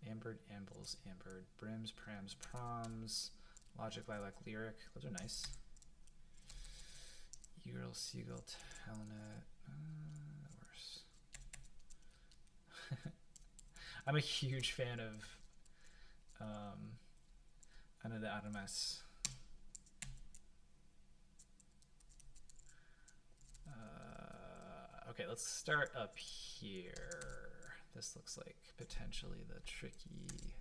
A: Ambered, Ambles, Ambered, Brims, Prams, Proms, Logic, Lilac, Lyric. Those are nice. Eagle, Seagull, Telenet. Worse. I'm a huge fan of Ana de Armas. Okay, let's start up here. This looks like potentially the tricky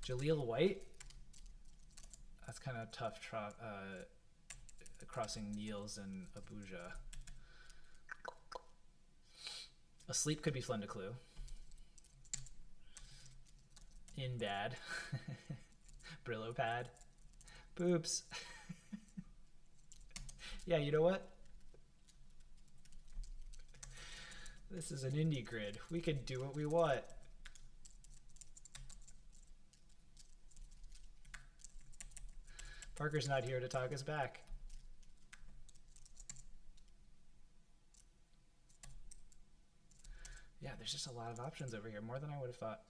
A: Jaleel White. That's kind of tough crossing Niels and Abuja. Asleep could be fun to clue. In bad. Brillo pad. Boops. Yeah, you know what? This is an indie grid. We can do what we want. Parker's not here to talk us back. Yeah, there's just a lot of options over here, more than I would have thought.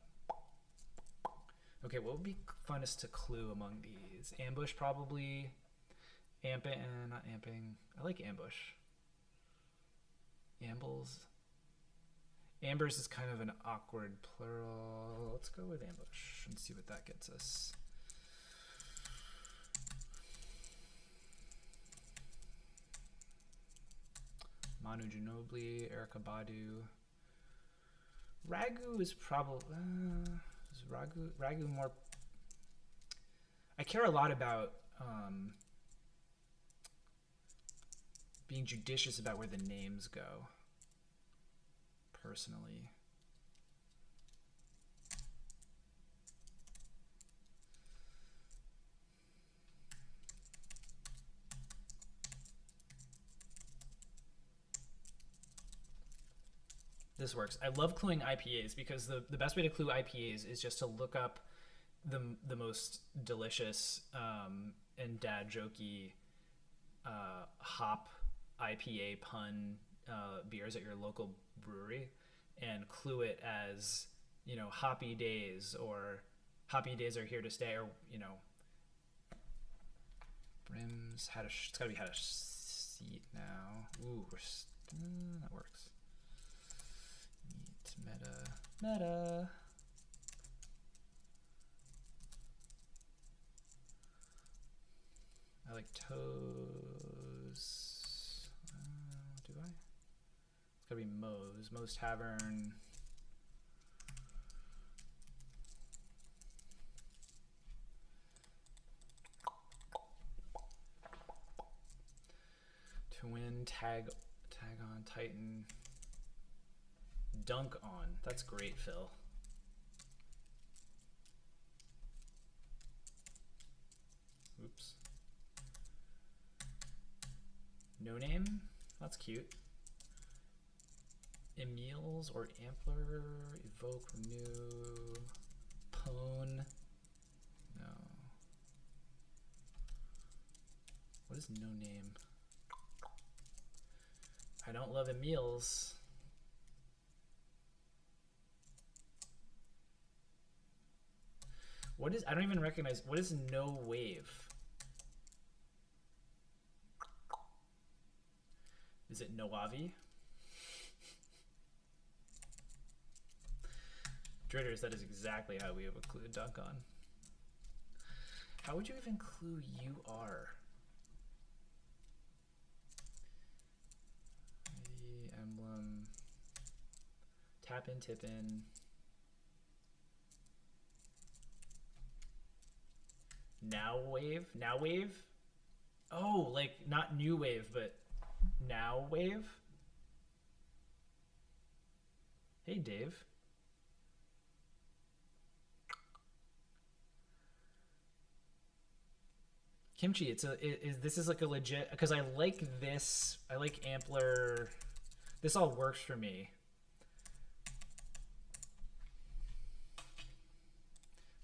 A: Okay, what would be funnest to clue among these? Ambush, probably. Amping, not amping. I like ambush. Ambles. Ambers is kind of an awkward plural. Let's go with ambush and see what that gets us. Manu Ginobili, Erykah Badu. Ragu is probably... is Ragu more... I care a lot about being judicious about where the names go, personally. This works. I love cluing IPAs because the best way to clue IPAs is just to look up the most delicious and dad jokey hop IPA pun beers at your local brewery and clue it as, you know, hoppy days or hoppy days are here to stay, or, you know, Brims had a it's gotta be had a seat now. Ooh, that works. Neat, meta. I like toes. Do I? It's gotta be Moe's Tavern. To win, tag on, Titan. Dunk on. That's great, Phil. Oops. No name? That's cute. Emils or Ampler. Evoke, renew. Pone. No. What is no name? I don't love Emils. What is, I don't even recognize, what is no wave? Is it Noavi? Dritters, that is exactly how we have a clue dunk on. How would you even clue you are? The emblem. Tap in, tip in. Now wave? Now wave? Oh, like not new wave, but now wave? Hey, Dave. Kimchi, this is like a legit, because I like this. I like Ampler. This all works for me.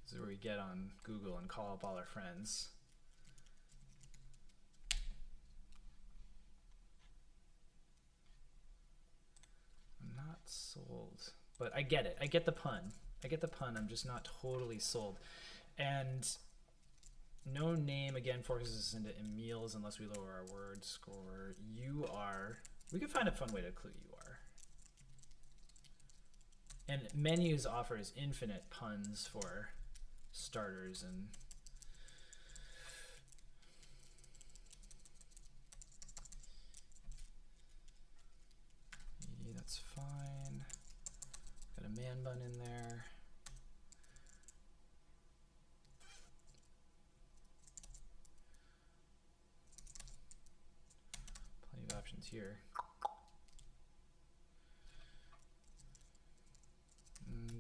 A: This is where we get on Google and call up all our friends. I'm not sold, but I get it. I get the pun. I'm just not totally sold. And no name, again, focuses us into Emil's unless we lower our word score. You are. We could find a fun way to clue you are. And menus offers infinite puns for starters and that's fine. Got a man bun in there. Plenty of options here.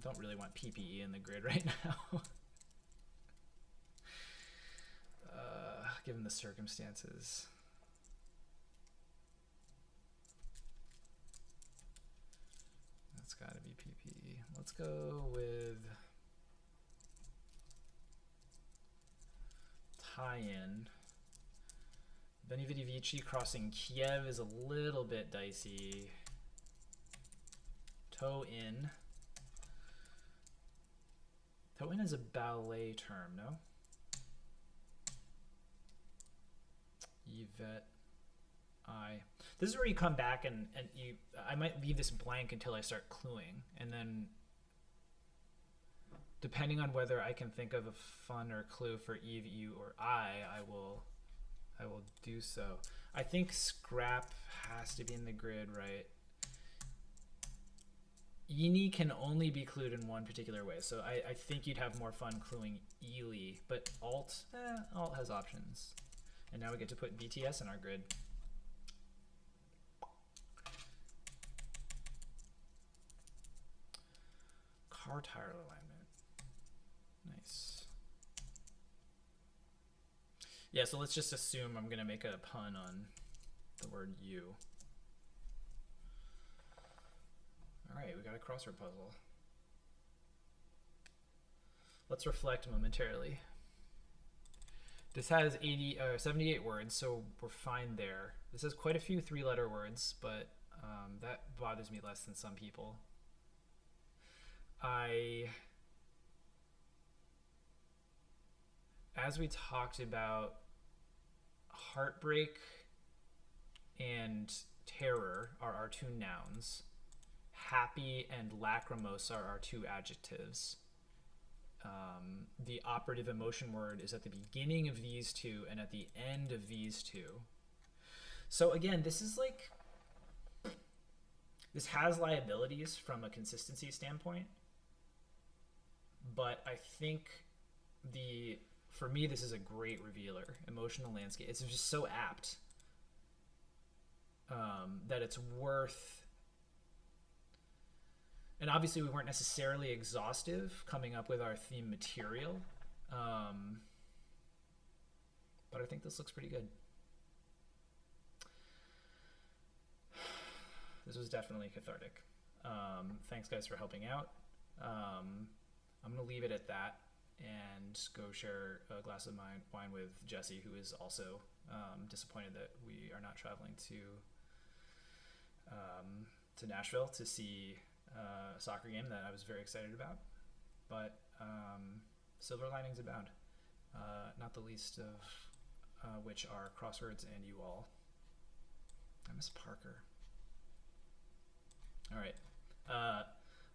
A: Don't really want PPE in the grid right now. Given the circumstances. That's got to be PPE. Let's go with tie-in. Veni Vidi Vici crossing Kiev is a little bit dicey. Toe-in. Toe-in is a ballet term, no? Yvette, this is where you come back and I might leave this blank until I start cluing, and then depending on whether I can think of a fun or clue for Eve, you, or I will do so. I think scrap has to be in the grid, right? Yini can only be clued in one particular way, so I think you'd have more fun cluing Ely, but alt has options. And now we get to put BTS in our grid. Car tire alignment. Nice. Yeah, so let's just assume I'm going to make a pun on the word you. All right, we got a crossword puzzle. Let's reflect momentarily. This has 78 words, so we're fine there. This has quite a few three-letter words, but that bothers me less than some people. As we talked about, heartbreak and terror are our two nouns. Happy and lachrymose are our two adjectives. The operative emotion word is at the beginning of these two and at the end of these two. So again, this has liabilities from a consistency standpoint, but I think for me, this is a great revealer. Emotional landscape. It's just so apt that it's worth. And obviously we weren't necessarily exhaustive coming up with our theme material, but I think this looks pretty good. This was definitely cathartic. Thanks guys for helping out. I'm gonna leave it at that and go share a glass of wine with Jesse, who is also disappointed that we are not traveling to Nashville to see a soccer game that I was very excited about, but silver linings abound, not the least of which are Crosswords and you all. I miss Parker. All right,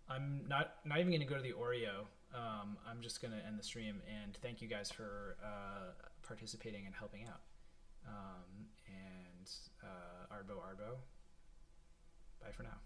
A: I'm not even going to go to the Oreo. I'm just going to end the stream and thank you guys for participating and helping out. And Arbo. Bye for now.